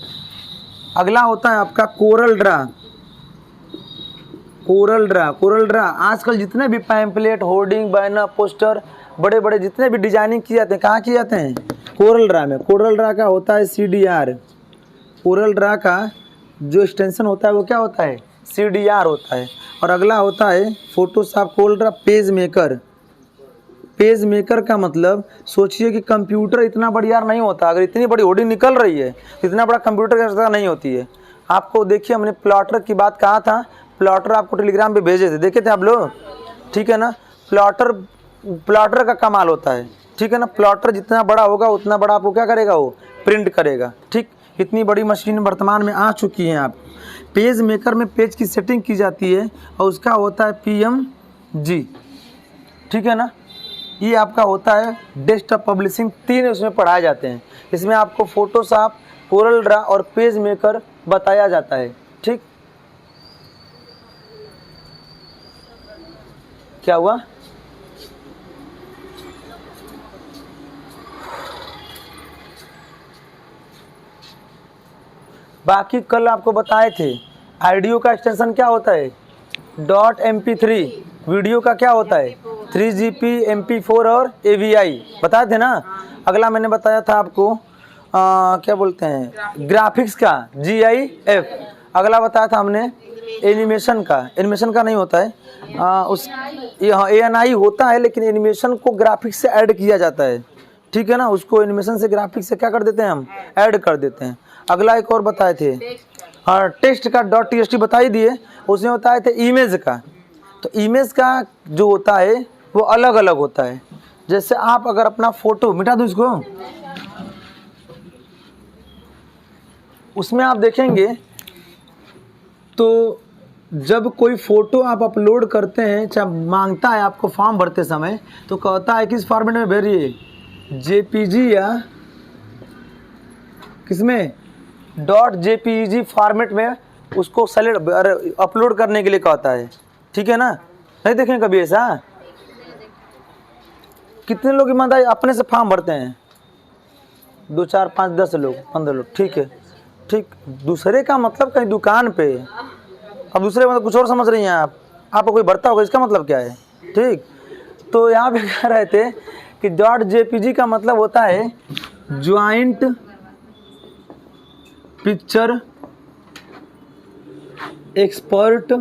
S1: अगला होता है आपका Corel Draw. Corel Draw, Corel Draw आजकल जितने भी पैम्पलेट, होर्डिंग, बैनर, पोस्टर, बड़े बड़े जितने भी डिजाइनिंग किए जाते हैं, कहाँ किए जाते हैं, कोरल ड्रा में। कोरल ड्रा का होता है CDR। कोरल ड्रा का जो एक्सटेंशन होता है वो क्या होता है, CDR होता है। और अगला होता है Photoshop Corel Draw page maker. Page maker का मतलब सोचिए कि कंप्यूटर इतना बढ़िया नहीं होता, अगर इतनी बड़ी होर्डिंग निकल रही है इतना बड़ा कंप्यूटर की आवश्यकता नहीं होती है। आपको देखिए हमने प्लॉटर की बात कहा था, प्लॉटर आपको टेलीग्राम पे भेजे थे, देखे थे आप लोग, ठीक है ना। प्लॉटर का कमाल होता है, ठीक है ना। प्लॉटर जितना बड़ा होगा उतना बड़ा आपको क्या करेगा, वो प्रिंट करेगा। ठीक, इतनी बड़ी मशीन वर्तमान में आ चुकी हैं। आप पेज मेकर में पेज की सेटिंग की जाती है और उसका होता है PMG, ठीक है ना। ये आपका होता है डेस्कटॉप पब्लिशिंग, 3 उसमें पढ़ाए जाते हैं। इसमें आपको फोटोशॉप, कोरल ड्रा और पेज मेकर बताया जाता है। ठीक, क्या हुआ, बाकी कल आपको बताए थे ऑडियो का एक्सटेंशन क्या होता है, .mp3। वीडियो का क्या होता है, 3GP, MP4 और AVI बताए थे ना। अगला मैंने बताया था आपको क्या बोलते हैं, ग्राफिक्स का GIF। अगला बताया था हमने एनिमेशन का, एनिमेशन का नहीं होता है, ANI होता है, लेकिन एनिमेशन को ग्राफिक्स से ऐड किया जाता है, ठीक है ना। उसको एनिमेशन से ग्राफिक्स से क्या कर देते हैं, हम ऐड कर देते हैं। अगला एक और बताए थे, हाँ, टेक्स्ट का .txt बता ही दिए। उसमें बताए थे इमेज का। तो इमेज का जो होता है वो अलग अलग होता है। जैसे आप अगर अपना फ़ोटो, मिटा दूँ इसको, उसमें आप देखेंगे तो जब कोई फ़ोटो आप अपलोड करते हैं, चाहे मांगता है आपको फॉर्म भरते समय, तो कहता है किस फॉर्मेट में भेजिए, JPG या किसमें, .jpeg फॉर्मेट में उसको सेलेक्ट अपलोड करने के लिए कहता है, ठीक है ना। नहीं देखें कभी ऐसा, कितने लोग ईमानदारी अपने से फॉर्म भरते हैं, 2, 4, 5, 10 लोग, 15 लोग, ठीक है। ठीक, दूसरे का मतलब कहीं दुकान पे, अब दूसरे मतलब कुछ और समझ रही हैं आप, आपको कोई भरता होगा, इसका मतलब क्या है। ठीक, तो यहाँ पे कह रहे थे कि .jpg का मतलब होता है ज्वाइंट पिक्चर एक्सपर्ट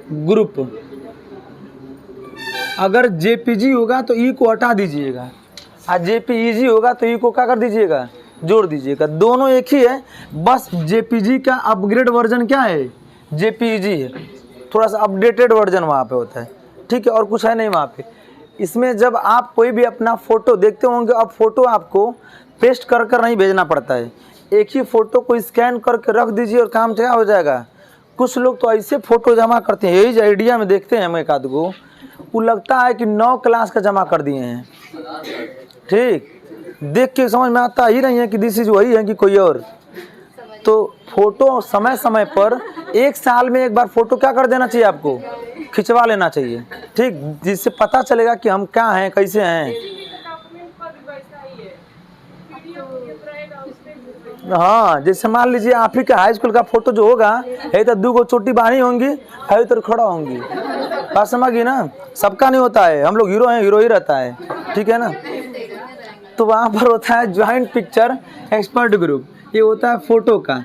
S1: ग्रुप। अगर JPG होगा तो ई को हटा दीजिएगा, और JPEG होगा तो ई को क्या कर दीजिएगा, जोड़ दीजिएगा। दोनों एक ही है, बस JPG का अपग्रेड वर्जन क्या है, JPEG है, थोड़ा सा अपडेटेड वर्जन वहाँ पे होता है, ठीक है, और कुछ है नहीं वहाँ पे। इसमें जब आप कोई भी अपना फ़ोटो देखते होंगे, अब फ़ोटो आपको पेस्ट कर कर नहीं भेजना पड़ता है, एक ही फ़ोटो को स्कैन करके रख दीजिए और काम क्या हो जाएगा। कुछ लोग तो ऐसे फ़ोटो जमा करते हैं, यही आइडिया में देखते हैं हम एक आध को, वो लगता है कि 9 क्लास का जमा कर दिए हैं। ठीक, देख के समझ में आता ही नहीं है कि दिस इज वही है कि कोई और। तो फ़ोटो समय समय पर, 1 साल में एक बार फ़ोटो क्या कर देना चाहिए आपको, खिंचवा लेना चाहिए, ठीक, जिससे पता चलेगा कि हम क्या हैं, कैसे हैं। हाँ, जैसे मान लीजिए आप ही का हाई स्कूल का फोटो जो होगा, है तो 2 चोटी बानी होंगी, है तो खड़ा होंगी, बात समझ गई ना। सबका नहीं होता है, हम लोग हीरो हैं, हीरो ही रहता है, ठीक है ना। तो वहाँ पर होता है ज्वाइंट पिक्चर एक्सपर्ट ग्रुप, ये होता है फोटो का।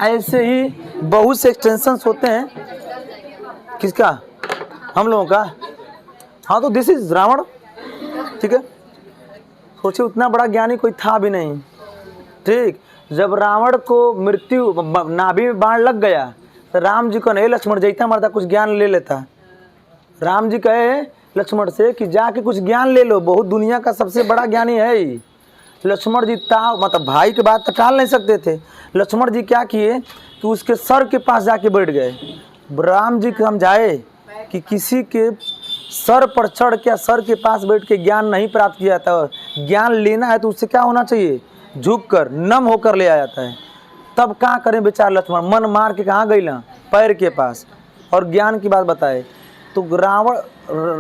S1: ऐसे ही बहुत से एक्सटेंशंस होते हैं, किसका, हम लोगों का। हाँ, तो दिस इज रावण, ठीक है। सोचिए उतना बड़ा ज्ञानी कोई था भी नहीं, ठीक। जब रावण को मृत्यु नाभि में बाण लग गया तो राम जी को नहीं, लक्ष्मण जैता मरता कुछ ज्ञान ले लेता। राम जी कहे लक्ष्मण से कि जाके कुछ ज्ञान ले लो, बहुत दुनिया का सबसे बड़ा ज्ञानी है ही। लक्ष्मण जी मतलब भाई के बात तो टाल नहीं सकते थे। लक्ष्मण जी क्या किए कि उसके सर के पास जाके बैठ गए। राम जी समझाए कि किसी के सर पर चढ़ के सर के पास बैठ के ज्ञान नहीं प्राप्त किया जाता, ज्ञान लेना है तो उससे क्या होना चाहिए, झुक कर नम होकर ले आया जाता है। तब कहाँ करें बेचारा लक्ष्मण, मन मार के कहाँ गई ना, पैर के पास, और ज्ञान की बात बताए। तो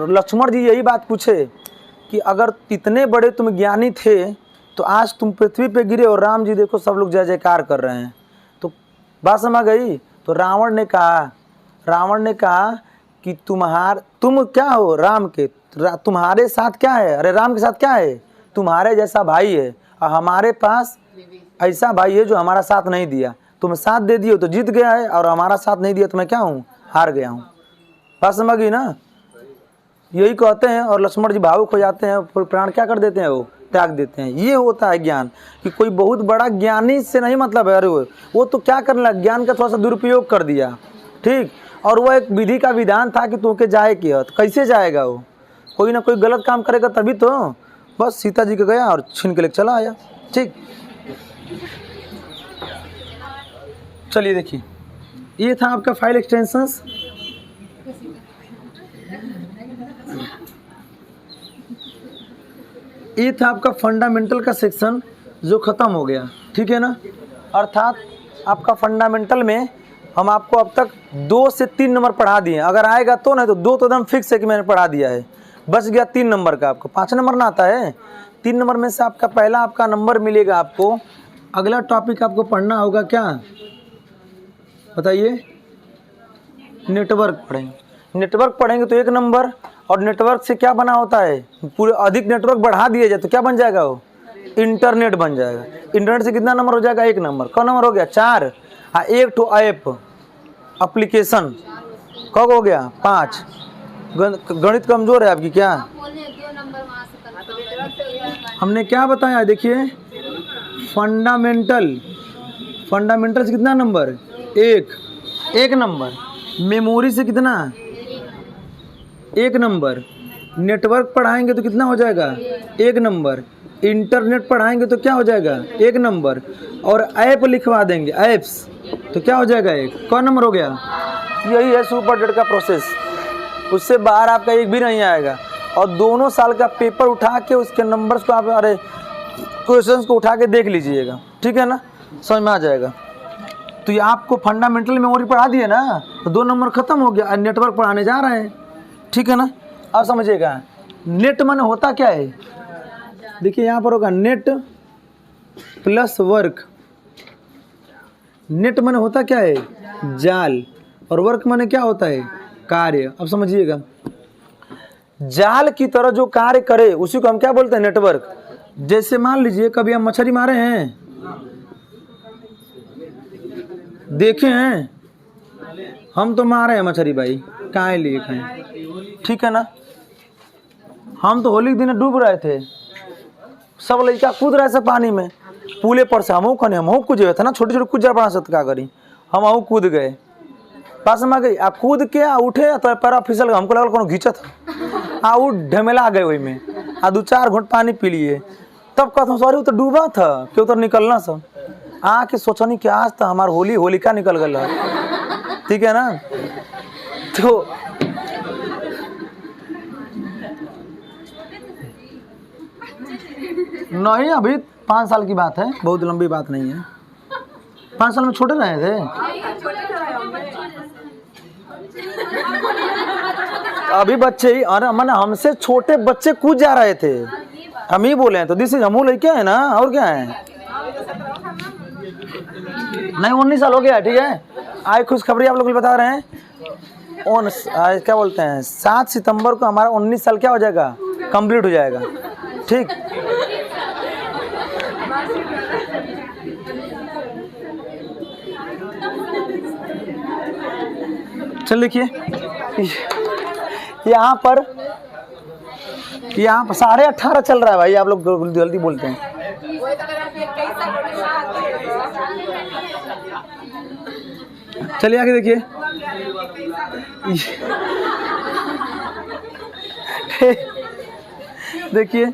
S1: लक्ष्मण जी यही बात पूछे कि अगर इतने बड़े तुम ज्ञानी थे तो आज तुम पृथ्वी पे गिरे और राम जी देखो सब लोग जय जयकार कर रहे हैं। तो बात समझ गई। तो रावण ने कहा कि तुम क्या हो राम के, तुम्हारे साथ क्या है, अरे राम के साथ क्या है, तुम्हारे जैसा भाई है और हमारे पास ऐसा भाई है जो हमारा साथ नहीं दिया। तुम साथ दे दिए तो जीत गया है और हमारा साथ नहीं दिया तो मैं क्या हूँ, हार गया हूँ। बात समझ गई ना। यही कहते हैं और लक्ष्मण जी भावुक हो जाते हैं, फिर प्राण क्या कर देते हैं, वो त्याग देते हैं। ये होता है ज्ञान, कि कोई बहुत बड़ा ज्ञानी से नहीं मतलब है, अरे वो तो क्या करने लगा, ज्ञान का थोड़ा सा दुरुपयोग कर दिया, ठीक। और वो एक विधि का विधान था कि तुमके जाए कि तो कैसे जाएगा, वो कोई ना कोई गलत काम करेगा तभी तो। बस सीता जी के गया और छीन के लेके चला आया, ठीक। चलिए देखिए, ये था आपका फाइल एक्सटेंशंस। ये था आपका फंडामेंटल का सेक्शन जो ख़त्म हो गया, ठीक है ना। अर्थात आपका फंडामेंटल में हम आपको अब तक 2 से 3 नंबर पढ़ा दिए। अगर आएगा तो, नहीं तो 2 तो एकदम फिक्स है कि मैंने पढ़ा दिया है। बच गया 3 नंबर का, आपको 5 नंबर ना आता है। 3 नंबर में से आपका पहला आपका नंबर मिलेगा आपको। अगला टॉपिक आपको पढ़ना होगा क्या बताइए, नेटवर्क पढ़ेंगे। नेटवर्क पढ़ेंगे तो 1 नंबर, और नेटवर्क से क्या बना होता है, पूरे अधिक नेटवर्क बढ़ा दिया जाए तो क्या बन जाएगा, वो इंटरनेट बन जाएगा। इंटरनेट से कितना नंबर हो जाएगा, 1 नंबर। कौ नंबर हो गया, 4। हाँ, 1 ठो ऐप एप्लीकेशन कब हो गया, 5। गणित कमजोर है आपकी क्या, हमने क्या बताया देखिए, फंडामेंटल से कितना नंबर, 1 नंबर। मेमोरी से कितना, 1 नंबर। नेटवर्क पढ़ाएंगे तो कितना हो जाएगा, 1 नंबर। इंटरनेट पढ़ाएंगे तो क्या हो जाएगा, 1 नंबर। और ऐप लिखवा देंगे, ऐप्स, तो क्या हो जाएगा, 1। कौन नंबर हो गया। यही है सुपर डेट का प्रोसेस, उससे बाहर आपका 1 भी नहीं आएगा। और दोनों साल का पेपर उठा के उसके नंबर्स को आप, अरे क्वेश्चंस को उठा के देख लीजिएगा, ठीक है ना, समझ में आ जाएगा। तो ये आपको फंडामेंटल मेमोरी पढ़ा दिए ना, तो 2 नंबर खत्म हो गया। नेटवर्क पढ़ाने जा रहे हैं, ठीक है ना। अब समझिएगा, नेट माने होता क्या है, देखिए यहाँ पर होगा नेट प्लस वर्क। नेट माने होता क्या है, जाल, और वर्क माने क्या होता है, कार्य। अब समझिएगा, जाल की तरह जो कार्य करे उसी को हम क्या बोलते हैं, नेटवर्क। जैसे मान लीजिए कभी हम मछली मारे हैं, देखे हैं, हम तो मारे हैं मछली भाई, काहे लिए खाएं, ठीक है ना। हम तो होली के दिन डूब रहे थे, सब लड़का कूद रहे थे पानी में, पुले पर से हमहू कूद गए थे ना, छोटे छोटे कूद जा पड़ा सत्या करी, हम कूद गए, पास में आ गई आ कूद के आ उठे तो पैरा फिसल, हमको लगल कोनो घींचत आ उ ढमेला गए वही में, आ 2-4 घूंट पानी पी लिए। तब कहता हूँ सॉरी वो तो डूबा था, क्यों तो निकलना सब आके सोचनी कि आज तो हमार होलिका निकल गया, ठीक है ना। तो नहीं, अभी 5 साल की बात है, बहुत लंबी बात नहीं है। 5 साल में छोटे रहे थे। अभी बच्चे ही, अरे मैंने हमसे छोटे बच्चे कूद जा रहे थे, हम ही बोले हैं तो दिस इज अमूल है, क्या है ना, और क्या है। नहीं 19 साल हो गया, ठीक है। आज खुशखबरी आप लोग को बता रहे हैं, आज क्या बोलते हैं 7 सितंबर को हमारा 19 साल क्या हो जाएगा, कंप्लीट हो जाएगा, ठीक। चल देखिए यहाँ पर 18.5 चल रहा है भाई, आप लोग जल्दी बोलते हैं। चलिए आगे देखिए देखिए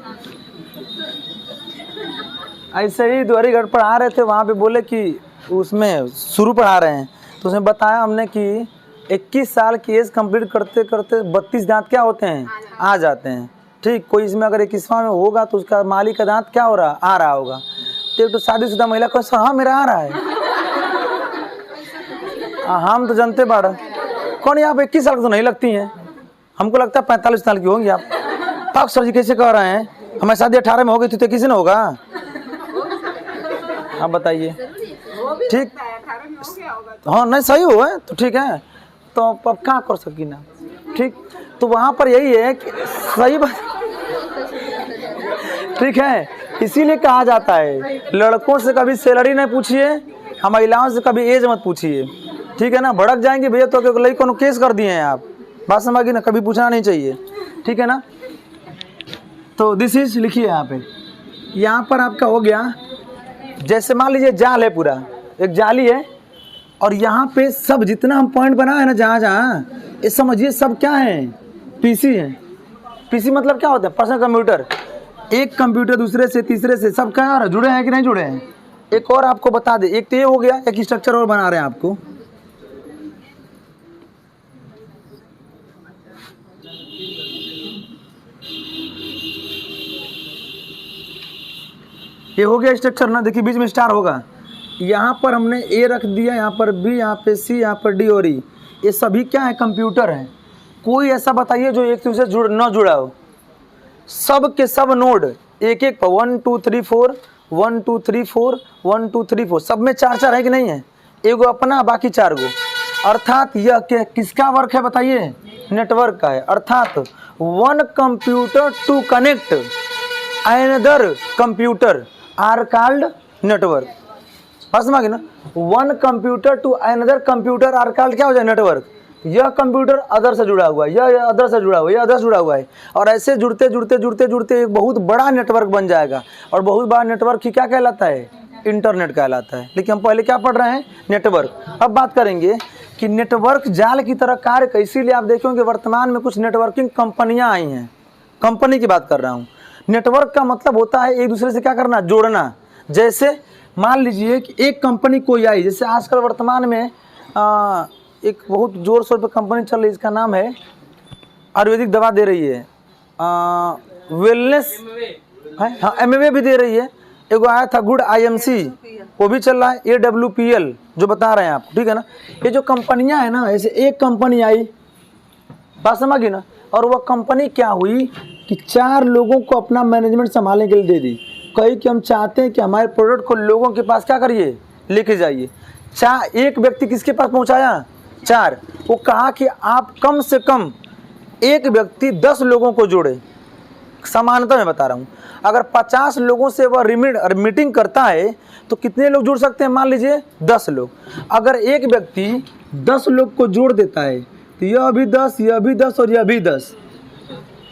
S1: ऐसे ही द्वारीगढ़ पढ़ा रहे थे, वहाँ पे बोले कि उसमें शुरू पढ़ा रहे हैं तो उसमें बताया हमने कि 21 साल की एज कंप्लीट करते करते 32 दांत क्या होते हैं, आ जाते हैं, ठीक। कोई इसमें अगर 21वां में होगा तो उसका मालिक का दांत क्या हो रहा, आ रहा होगा। तो शादीशुदा महिला को हाँ मेरा आ रहा है, हम तो जानते बाड़ा कौन, यहाँ पे 21 साल की तो नहीं लगती हैं, हमको लगता है 45 साल की होंगी आप। पाक सर जी कैसे कह रहे हैं, हमारी शादी 18 में हो गई थी तो किसी ने होगा, आप बताइए, ठीक। हाँ नहीं सही हुआ है तो ठीक है, तो अब क्या कर सकी ना, ठीक। तो वहाँ पर यही है कि सही बात, ठीक है। इसीलिए कहा जाता है लड़कों से कभी सैलरी नहीं पूछिए, हम महिलाओं से कभी एज मत पूछिए, ठीक है ना। भड़क जाएंगे भैया तो कौन केस कर दिए हैं आप, बात समझ गई ना, कभी पूछना नहीं चाहिए, ठीक है ना। तो दिस इज लिखिए यहाँ पर आपका हो गया, जैसे मान लीजिए जाल है, पूरा एक जाली है और यहाँ पे सब जितना हम पॉइंट बनाए हैं ना, जहाँ जहाँ, ये समझिए सब क्या है, पीसी है। पीसी मतलब क्या होता है, पर्सनल कंप्यूटर। एक कंप्यूटर दूसरे से तीसरे से सब क्या है, जुड़े हैं कि नहीं जुड़े हैं। एक और आपको बता दे, एक तो ये हो गया, एक स्ट्रक्चर और बना रहे हैं आपको, ये हो गया स्ट्रक्चर ना, देखिए बीच में स्टार होगा, यहाँ पर हमने ए रख दिया, यहाँ पर बी, यहाँ पे सी, यहाँ पर डी और ई, ये सभी क्या है, कंप्यूटर है। कोई ऐसा बताइए जो एक दूसरे से न जुड़ा हो, सब के सब नोड एक एक पर 1 2 3 4 1 2 3 4 1 2 3 4 सब में 4 है कि नहीं है, एगो अपना बाकी 4 गो, अर्थात यह किसका वर्क है बताइए, नेटवर्क का है। अर्थात one computer to connect another computer are called network. समझ गए ना, one computer to another computer are called क्या हो जाए, नेटवर्क। यह कंप्यूटर अदर से जुड़ा हुआ है, यह अदर से जुड़ा हुआ है, यह अदर से जुड़ा हुआ है, और ऐसे जुड़ते जुड़ते जुड़ते जुड़ते एक बहुत बड़ा नेटवर्क बन जाएगा। और बहुत बड़ा नेटवर्क ही क्या कहलाता है, इंटरनेट कहलाता है। लेकिन हम पहले क्या पढ़ रहे हैं, नेटवर्क। अब बात करेंगे कि नेटवर्क जाल की तरह कार्य कर, इसीलिए आप देखेंगे वर्तमान में कुछ नेटवर्किंग कंपनियां आई हैं, कंपनी की बात कर रहा हूँ। नेटवर्क का मतलब होता है एक दूसरे से क्या करना, जोड़ना। जैसे मान लीजिए कि एक कंपनी कोई आई, जैसे आजकल वर्तमान में एक बहुत जोर शोर पे कंपनी चल रही है, इसका नाम है आयुर्वेदिक दवा दे रही है, वेलनेस है, हाँ एमवे भी दे रही है। एगो आया था गुड IMC, वो भी चल रहा है, AWPL जो बता रहे हैं आप, ठीक है ना। ये जो कंपनियां है ना, ऐसे एक कंपनी आई, बात समझिए ना, और वह कंपनी क्या हुई कि 4 लोगों को अपना मैनेजमेंट संभालने के लिए दे दी। कही कि हम चाहते हैं कि हमारे प्रोडक्ट को लोगों के पास क्या करिए, लेके जाइए। एक व्यक्ति किसके पास पहुंचाया, 4। वो कहा कि आप कम से कम एक व्यक्ति 10 लोगों को जोड़े। समानता मैं बता रहा हूँ, अगर 50 लोगों से वह मीटिंग करता है तो कितने लोग जुड़ सकते हैं, मान लीजिए 10 लोग। अगर एक व्यक्ति 10 लोग को जोड़ देता है तो यह भी 10, यह भी 10 और यह भी 10,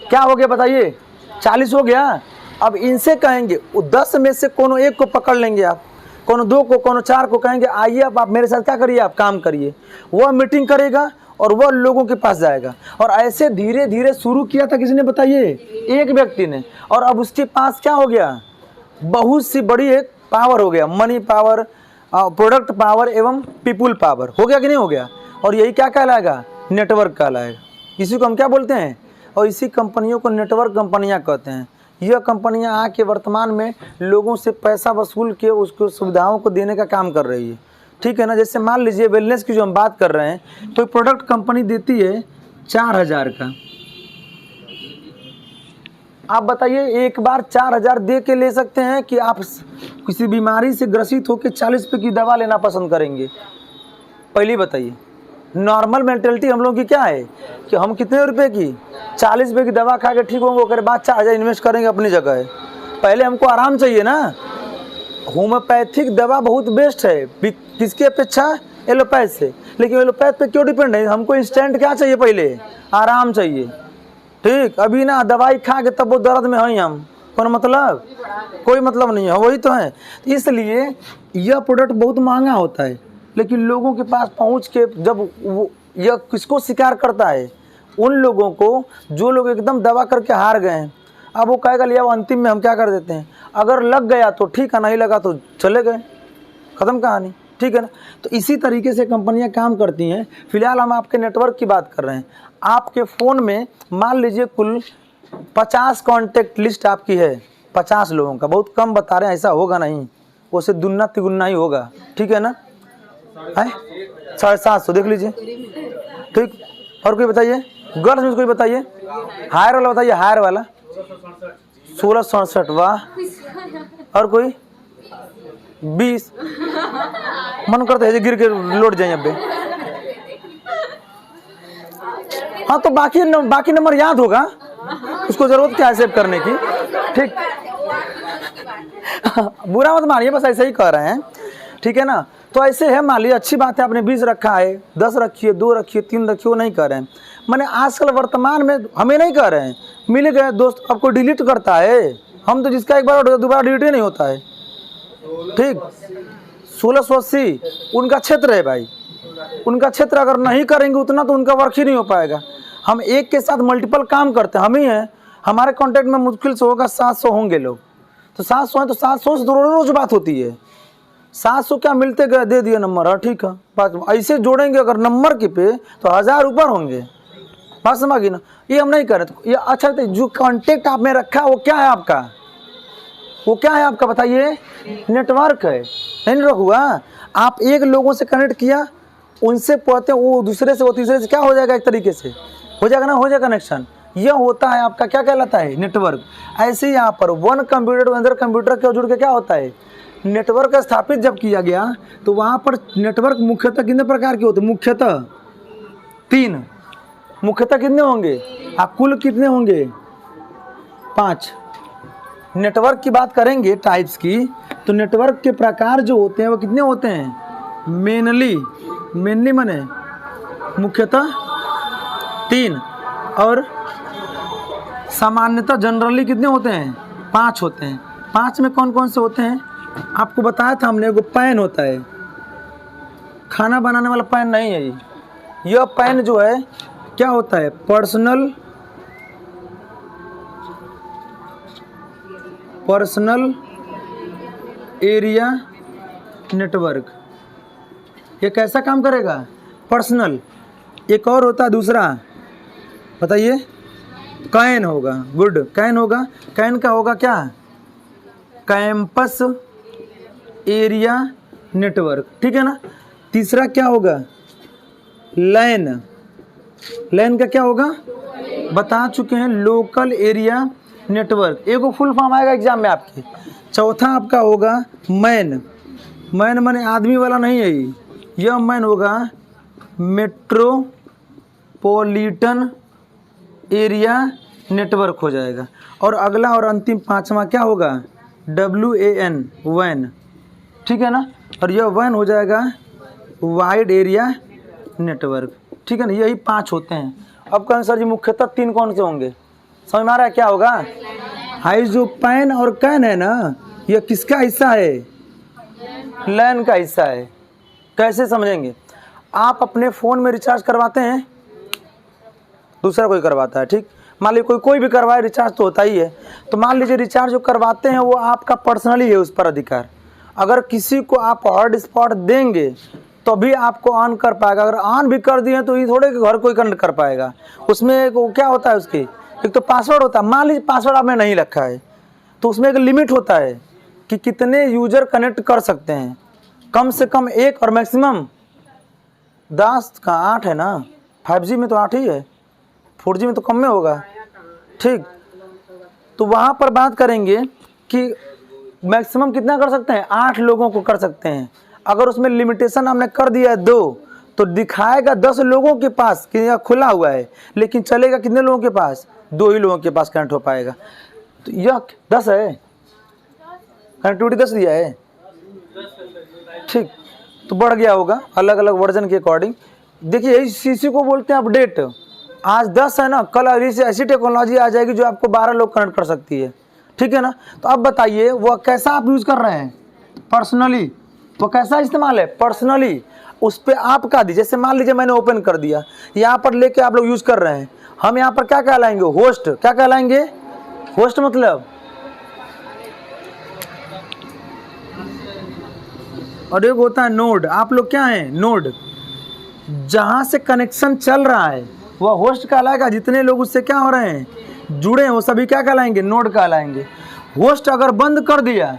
S1: क्या हो गया बताइए, 40 हो गया। अब इनसे कहेंगे, 10 में से कोनो एक को पकड़ लेंगे आप, कोनो 2 को, कोनो 4 को कहेंगे आइए अब आप मेरे साथ क्या करिए, आप काम करिए। वह मीटिंग करेगा और वह लोगों के पास जाएगा। और ऐसे धीरे धीरे शुरू किया था किसी ने बताइए, एक व्यक्ति ने, और अब उसके पास क्या हो गया, बहुत सी बड़ी एक पावर हो गया, मनी पावर, प्रोडक्ट पावर एवं पीपुल पावर हो गया कि नहीं हो गया। और यही क्या कहलाएगा, नेटवर्क कहलाएगा। इसी को हम क्या बोलते हैं, और इसी कंपनियों को नेटवर्क कंपनियां कहते हैं। यह कंपनियां आके वर्तमान में लोगों से पैसा वसूल के उसको सुविधाओं को देने का काम कर रही है, ठीक है ना। जैसे मान लीजिए वेलनेस की जो हम बात कर रहे हैं, कोई प्रोडक्ट कंपनी देती है 4000 का, आप बताइए, एक बार 4,000 दे के ले सकते हैं कि आप किसी बीमारी से ग्रसित होकर 40 रुपये की दवा लेना पसंद करेंगे? पहले बताइए। नॉर्मल मेंटेलिटी हम लोग की क्या है कि हम कितने रुपए की 40 रुपये की दवा खा के ठीक होंगे, उसके बाद 4,000 इन्वेस्ट करेंगे अपनी जगह है। पहले हमको आराम चाहिए ना। होम्योपैथिक दवा बहुत बेस्ट है किसकी अपेक्षा? एलोपैथ से। लेकिन एलोपैथ पे क्यों डिपेंड है? हमको इंस्टेंट क्या चाहिए? पहले आराम चाहिए। ठीक, अभी ना दवाई खा के तब वो दर्द में हैं हम, कोई मतलब? कोई मतलब नहीं है, वही तो है। इसलिए यह प्रोडक्ट बहुत महंगा होता है, लेकिन लोगों के पास पहुंच के जब वो यह किसको शिकार करता है? उन लोगों को जो लोग एकदम दवा करके हार गए हैं। अब वो कहेगा लिया, वो अंतिम में हम क्या कर देते हैं, अगर लग गया तो ठीक है, नहीं लगा तो चले गए, ख़त्म कहानी। ठीक है ना। तो इसी तरीके से कंपनियां काम करती हैं। फिलहाल हम आपके नेटवर्क की बात कर रहे हैं। आपके फ़ोन में मान लीजिए कुल 50 कॉन्टैक्ट लिस्ट आपकी है, 50 लोगों का। बहुत कम बता रहे हैं, ऐसा होगा नहीं, उससे दुगना तिगुना ही होगा। ठीक है ना, है 750 देख लीजिए। ठीक, और कोई बताइए, गर्ल्स में कोई बताइए, हायर वाला बताइए, हायर वाला 1667, वाह। और कोई 20, मन करता है गिर के लौट जाए अब। हाँ, तो बाकी नंबर याद होगा, उसको जरूरत क्या है सेव करने की। ठीक, बुरा मत मानिए, बस ऐसे ही कह रहे हैं। ठीक है ना। तो ऐसे है, मान लीजिए अच्छी बात है आपने 20 रखा है, 10 रखिए, 2 रखिए, 3 रखिए, वो नहीं कर रहे हैं। मैंने आजकल वर्तमान में हमें नहीं कर रहे हैं, मिल गए दोस्त, आपको डिलीट करता है। हम तो जिसका एक बार दोबारा डिलीट ही नहीं होता है। ठीक, 1680 उनका क्षेत्र है भाई, उनका क्षेत्र अगर नहीं करेंगे उतना तो उनका वर्क ही नहीं हो पाएगा। हम एक के साथ मल्टीपल काम करते हैं, हम ही हैं। हमारे कांटेक्ट में मुश्किल से होगा 700 होंगे लोग, तो 700 हैं तो 700 से रोज बात होती है। 700 क्या मिलते गए, दे दिए नंबर, हाँ ठीक है, बात ऐसे जोड़ेंगे अगर नंबर के पे तो 1000 ऊपर होंगे। बात समझिए ना, ये हम नहीं करें। तो ये अच्छा, जो कांटेक्ट आपने रखा वो क्या है आपका? वो क्या है आपका बताइए? नेटवर्क है। नहीं रखुआ, आप एक लोगों से कनेक्ट किया, उनसे पढ़ते वो दूसरे से, वो तीसरे से, क्या हो जाएगा, एक तरीके से हो जाएगा ना, हो जाएगा कनेक्शन। यह होता है आपका क्या कहलाता है? नेटवर्क। ऐसे ही यहाँ पर one computer to other computer के जुड़ के क्या होता है? नेटवर्क स्थापित जब किया गया तो वहाँ पर नेटवर्क मुख्यतः कितने प्रकार के होते हैं? मुख्यतः 3। मुख्यतः कितने होंगे? आप कुल कितने होंगे? 5। नेटवर्क की बात करेंगे टाइप्स की, तो नेटवर्क के प्रकार जो होते हैं वो कितने होते हैं? मेनली माने मुख्यतः 3, और सामान्यतः जनरली कितने होते हैं? 5 होते हैं। 5 में कौन कौन से होते हैं आपको बताया था हमने। एगो पैन होता है, खाना बनाने वाला पैन नहीं है ये। यह पैन जो है क्या होता है? Personal area network. ये कैसा काम करेगा? पर्सनल। एक और होता है दूसरा, बताइए, कैन होगा। गुड, कैन होगा। कैन का होगा क्या? Campus area network. ठीक है ना। तीसरा क्या होगा? लैन। लैन का क्या होगा? बता चुके हैं, लोकल एरिया नेटवर्क। एक फुल फॉर्म आएगा एग्जाम में आपके। चौथा आपका होगा मैन। मैन माने आदमी वाला नहीं है ये, यह मैन होगा मेट्रोपॉलिटन एरिया नेटवर्क हो जाएगा। और अगला और अंतिम 5वां क्या होगा? WAN, वैन। ठीक है ना। और यह वैन हो जाएगा वाइड एरिया नेटवर्क। ठीक है ना। यही 5 होते हैं। अब कहें सर जी मुख्यतः 3 कौन से होंगे? समझ में आ रहा है क्या होगा? हाई जो पैन और कैन है ना, यह किसका हिस्सा है? लैन का हिस्सा है। कैसे समझेंगे? आप अपने फ़ोन में रिचार्ज करवाते हैं, दूसरा कोई करवाता है। ठीक, मान लीजिए कोई भी करवाए, रिचार्ज तो होता ही है। तो मान लीजिए रिचार्ज जो करवाते हैं वो आपका पर्सनली है, उस पर अधिकार। अगर किसी को आप हॉट स्पॉट देंगे तो भी आपको ऑन कर पाएगा। अगर ऑन भी कर दिए तो ये थोड़े कि घर कोई कनेक्ट कर पाएगा। उसमें एक क्या होता है, उसकी एक तो पासवर्ड होता है। मान लीजिए पासवर्ड आपने नहीं रखा है तो उसमें एक लिमिट होता है कि कितने यूजर कनेक्ट कर सकते हैं। कम से कम 1 और मैक्सिमम 10 का 8 है ना। 5G में तो 8 ही है, 4G में तो कम में होगा। ठीक, तो वहाँ पर बात करेंगे कि मैक्सिमम कितना कर सकते हैं, 8 लोगों को कर सकते हैं। अगर उसमें लिमिटेशन हमने कर दिया है 2, तो दिखाएगा 10 लोगों के पास कि यह खुला हुआ है, लेकिन चलेगा कितने लोगों के पास, 2 ही लोगों के पास कनेक्ट हो पाएगा। तो यह 10 है, कनेक्टिविटी 10 दिया है, ठीक। तो बढ़ गया होगा अलग अलग वर्जन के अकॉर्डिंग। देखिए इसी को बोलते हैं अपडेट। आज 10 है ना, कल ऐसी टेक्नोलॉजी आ जाएगी जो आपको 12 लोग कनेक्ट कर सकती है, ठीक है ना। तो अब बताइए वो कैसा आप यूज़ कर रहे हैं, पर्सनली। वो कैसा इस्तेमाल है, पर्सनली। उस पर आपका दी, जैसे मान लीजिए मैंने ओपन कर दिया, यहाँ पर लेके आप लोग यूज़ कर रहे हैं। हम यहाँ पर क्या कहलाएंगे, होस्ट। क्या कहलाएंगे, होस्ट। मतलब और एक होता है नोड। आप लोग क्या हैं, नोड। जहाँ से कनेक्शन चल रहा है वह होस्ट कहलाएगा। जितने लोग उससे क्या हो रहे हैं, जुड़े हैं, वो सभी क्या कहलाएंगे, नोड कहलाएंगे। होस्ट अगर बंद कर दिया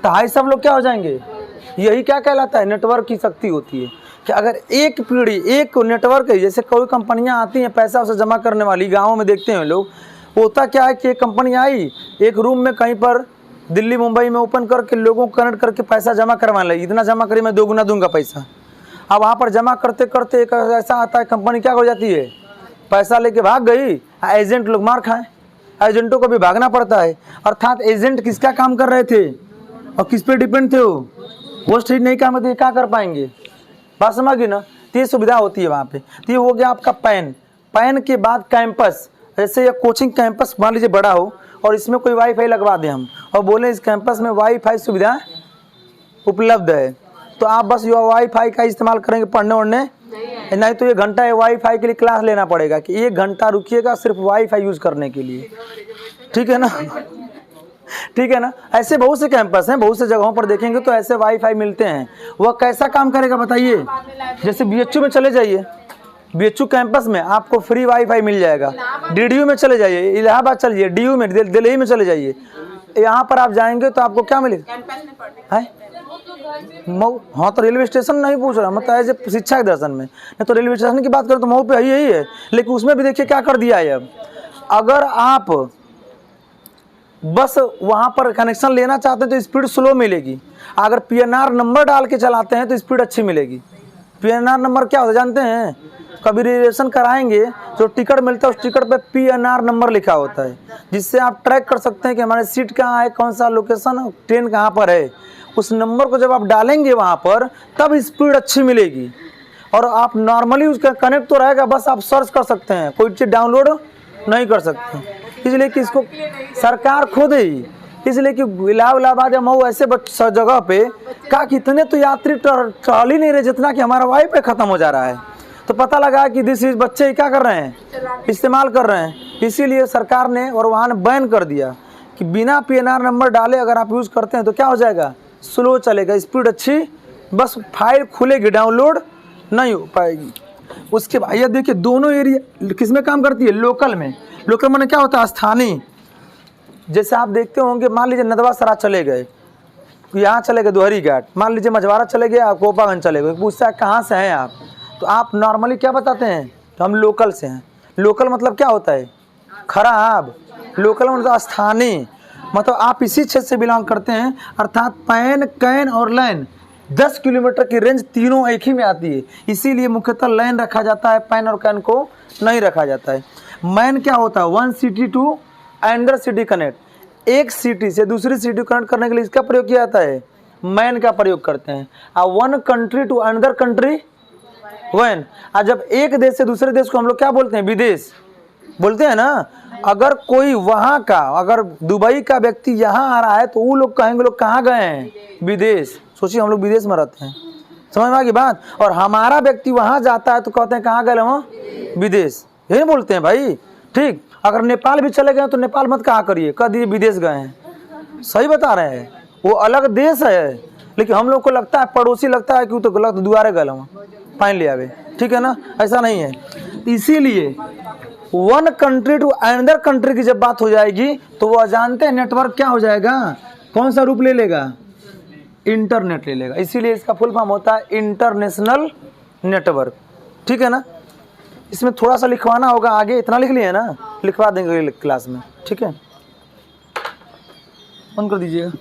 S1: तो हाई सब लोग क्या हो जाएंगे। यही क्या कहलाता है, नेटवर्क की शक्ति होती है कि अगर एक पीढ़ी, एक नेटवर्क है, जैसे कोई कंपनियां आती हैं पैसा उसे जमा करने वाली, गाँव में देखते हैं लोग, होता क्या है कि एक कंपनी आई, एक रूम में कहीं पर दिल्ली मुंबई में ओपन करके लोगों को कनेक्ट करके पैसा जमा करवा लगी। इतना जमा करिए मैं 2 गुना दूंगा पैसा। अब वहाँ पर जमा करते करते एक ऐसा आता है, कंपनी क्या हो जाती है, पैसा लेके भाग गई, एजेंट लोग मार खाएं। एजेंटों को भी भागना पड़ता है। अर्थात एजेंट किसका काम कर रहे थे और किस पे डिपेंड थे, वो होस्ट ही नहीं काम होते, क्या कर पाएंगे। बात समझ गई ना। तो ये सुविधा होती है वहाँ पे। तो ये हो गया आपका पैन। पैन के बाद कैंपस। जैसे ये कोचिंग कैंपस मान लीजिए बड़ा हो और इसमें कोई वाईफाई लगवा दें हम और बोले इस कैंपस में वाईफाई सुविधा उपलब्ध है, तो आप बस ये वाईफाई का इस्तेमाल करेंगे पढ़ने वढ़ने, नहीं तो ये घंटा है वाईफाई के लिए क्लास लेना पड़ेगा कि 1 घंटा रुकिएगा सिर्फ वाईफाई यूज़ करने के लिए, ठीक है ना। ठीक है ना। ऐसे बहुत से कैंपस हैं, बहुत से जगहों पर देखेंगे तो ऐसे वाईफाई मिलते हैं। वह कैसा काम करेगा बताइए। जैसे बीएचयू में चले जाइए, बीएचयू कैंपस में आपको फ्री वाईफाई मिल जाएगा। डीडीयू में चले जाइए, इलाहाबाद चलिए, डीयू में, दिल्ली में चले जाइए, यहाँ पर आप जाएंगे तो आपको क्या मिलेगा है। हाँ तो रेलवे स्टेशन नहीं पूछ रहा, मतलब एज ए शिक्षा के दर्शन में। नहीं तो रेलवे स्टेशन की बात करें तो मऊ पे यही है, लेकिन उसमें भी देखिए क्या कर दिया है। अब अगर आप बस वहाँ पर कनेक्शन लेना चाहते हैं तो स्पीड स्लो मिलेगी। अगर पीएनआर नंबर डाल के चलाते हैं तो स्पीड अच्छी मिलेगी। पीएनआर नंबर क्या होता है जानते हैं, कभी रिजर्वेशन कराएंगे जो टिकट मिलता है उस टिकट पे पीएनआर नंबर लिखा होता है, जिससे आप ट्रैक कर सकते हैं कि हमारी सीट कहाँ है, कौन सा लोकेशन, ट्रेन कहाँ पर है। उस नंबर को जब आप डालेंगे वहाँ पर तब स्पीड अच्छी मिलेगी। और आप नॉर्मली उसका कनेक्ट तो रहेगा, बस आप सर्च कर सकते हैं, कोई चीज़ डाउनलोड नहीं कर सकते। इसलिए कि इसको सरकार खुद ही, इसलिए कि इलाहाबाद या मऊ ऐसे जगह पे का कितने तो यात्री टहल ही नहीं रहे जितना कि हमारा वाईफाई खत्म हो जा रहा है। तो पता लगा कि दिस इज बच्चे क्या कर रहे हैं, इस्तेमाल कर रहे हैं। इसीलिए सरकार ने और वहाँ ने बैन कर दिया कि बिना पीएनआर नंबर डाले अगर आप यूज़ करते हैं तो क्या हो जाएगा, स्लो चलेगा, स्पीड अच्छी, बस फाइल खुलेगी, डाउनलोड नहीं हो पाएगी। उसके बाद ये देखिए दोनों एरिया किस में काम करती है, लोकल में। लोकल माने क्या होता है, स्थानीय। जैसे आप देखते होंगे, मान लीजिए नदवा सरा चले गए, यहाँ चले गए दोहरी घाट, मान लीजिए मझवारा चले गए, आप गोपागंज चले गए, पूछता है कहाँ से हैं आप, तो आप नॉर्मली क्या बताते हैं, तो हम लोकल से हैं। लोकल मतलब क्या होता है, खराब। लोकल मतलब स्थानीय, मतलब आप इसी क्षेत्र से बिलोंग करते हैं। अर्थात पैन, कैन और लैन 10 किलोमीटर की रेंज तीनों एक ही में आती है। इसीलिए मुख्यतः लैन रखा जाता है, पैन और कैन को नहीं रखा जाता है। मैन क्या होता है, 1 city to another city connect. एक सिटी से दूसरी सिटी कनेक्ट करने के लिए इसका प्रयोग किया जाता है, मैन का प्रयोग करते हैं। 1 कंट्री टू अनदर कंट्री वैन। और जब एक देश से दूसरे देश को हम लोग क्या बोलते हैं, विदेश बोलते हैं ना। अगर कोई वहाँ का, अगर दुबई का व्यक्ति यहाँ आ रहा है तो वो लोग कहेंगे लोग कहाँ गए हैं, विदेश। सोचिए हम लोग विदेश में रहते हैं, समझ में आ गई बात। और हमारा व्यक्ति वहाँ जाता है तो कहते हैं कहाँ गए वहाँ, विदेश, यही बोलते हैं भाई, ठीक। अगर नेपाल भी चले गए तो नेपाल मत कहा करिए, कह दिए विदेश गए हैं। सही बता रहे हैं, वो अलग देश है, लेकिन हम लोग को लगता है, पड़ोसी लगता है कि वो तो गलत दुआरे गए वहाँ फाइन ले आवे, ठीक है ना। ऐसा नहीं है। इसीलिए 1 कंट्री टू अनदर कंट्री की जब बात हो जाएगी तो वो जानते हैं नेटवर्क क्या हो जाएगा, कौन सा रूप ले लेगा, इंटरनेट ले लेगा। इसीलिए इसका फुल फॉर्म होता है इंटरनेशनल नेटवर्क, ठीक है ना। इसमें थोड़ा सा लिखवाना होगा आगे, इतना लिख लिए ना, लिखवा देंगे क्लास में, ठीक है। ऑन कर दीजिएगा।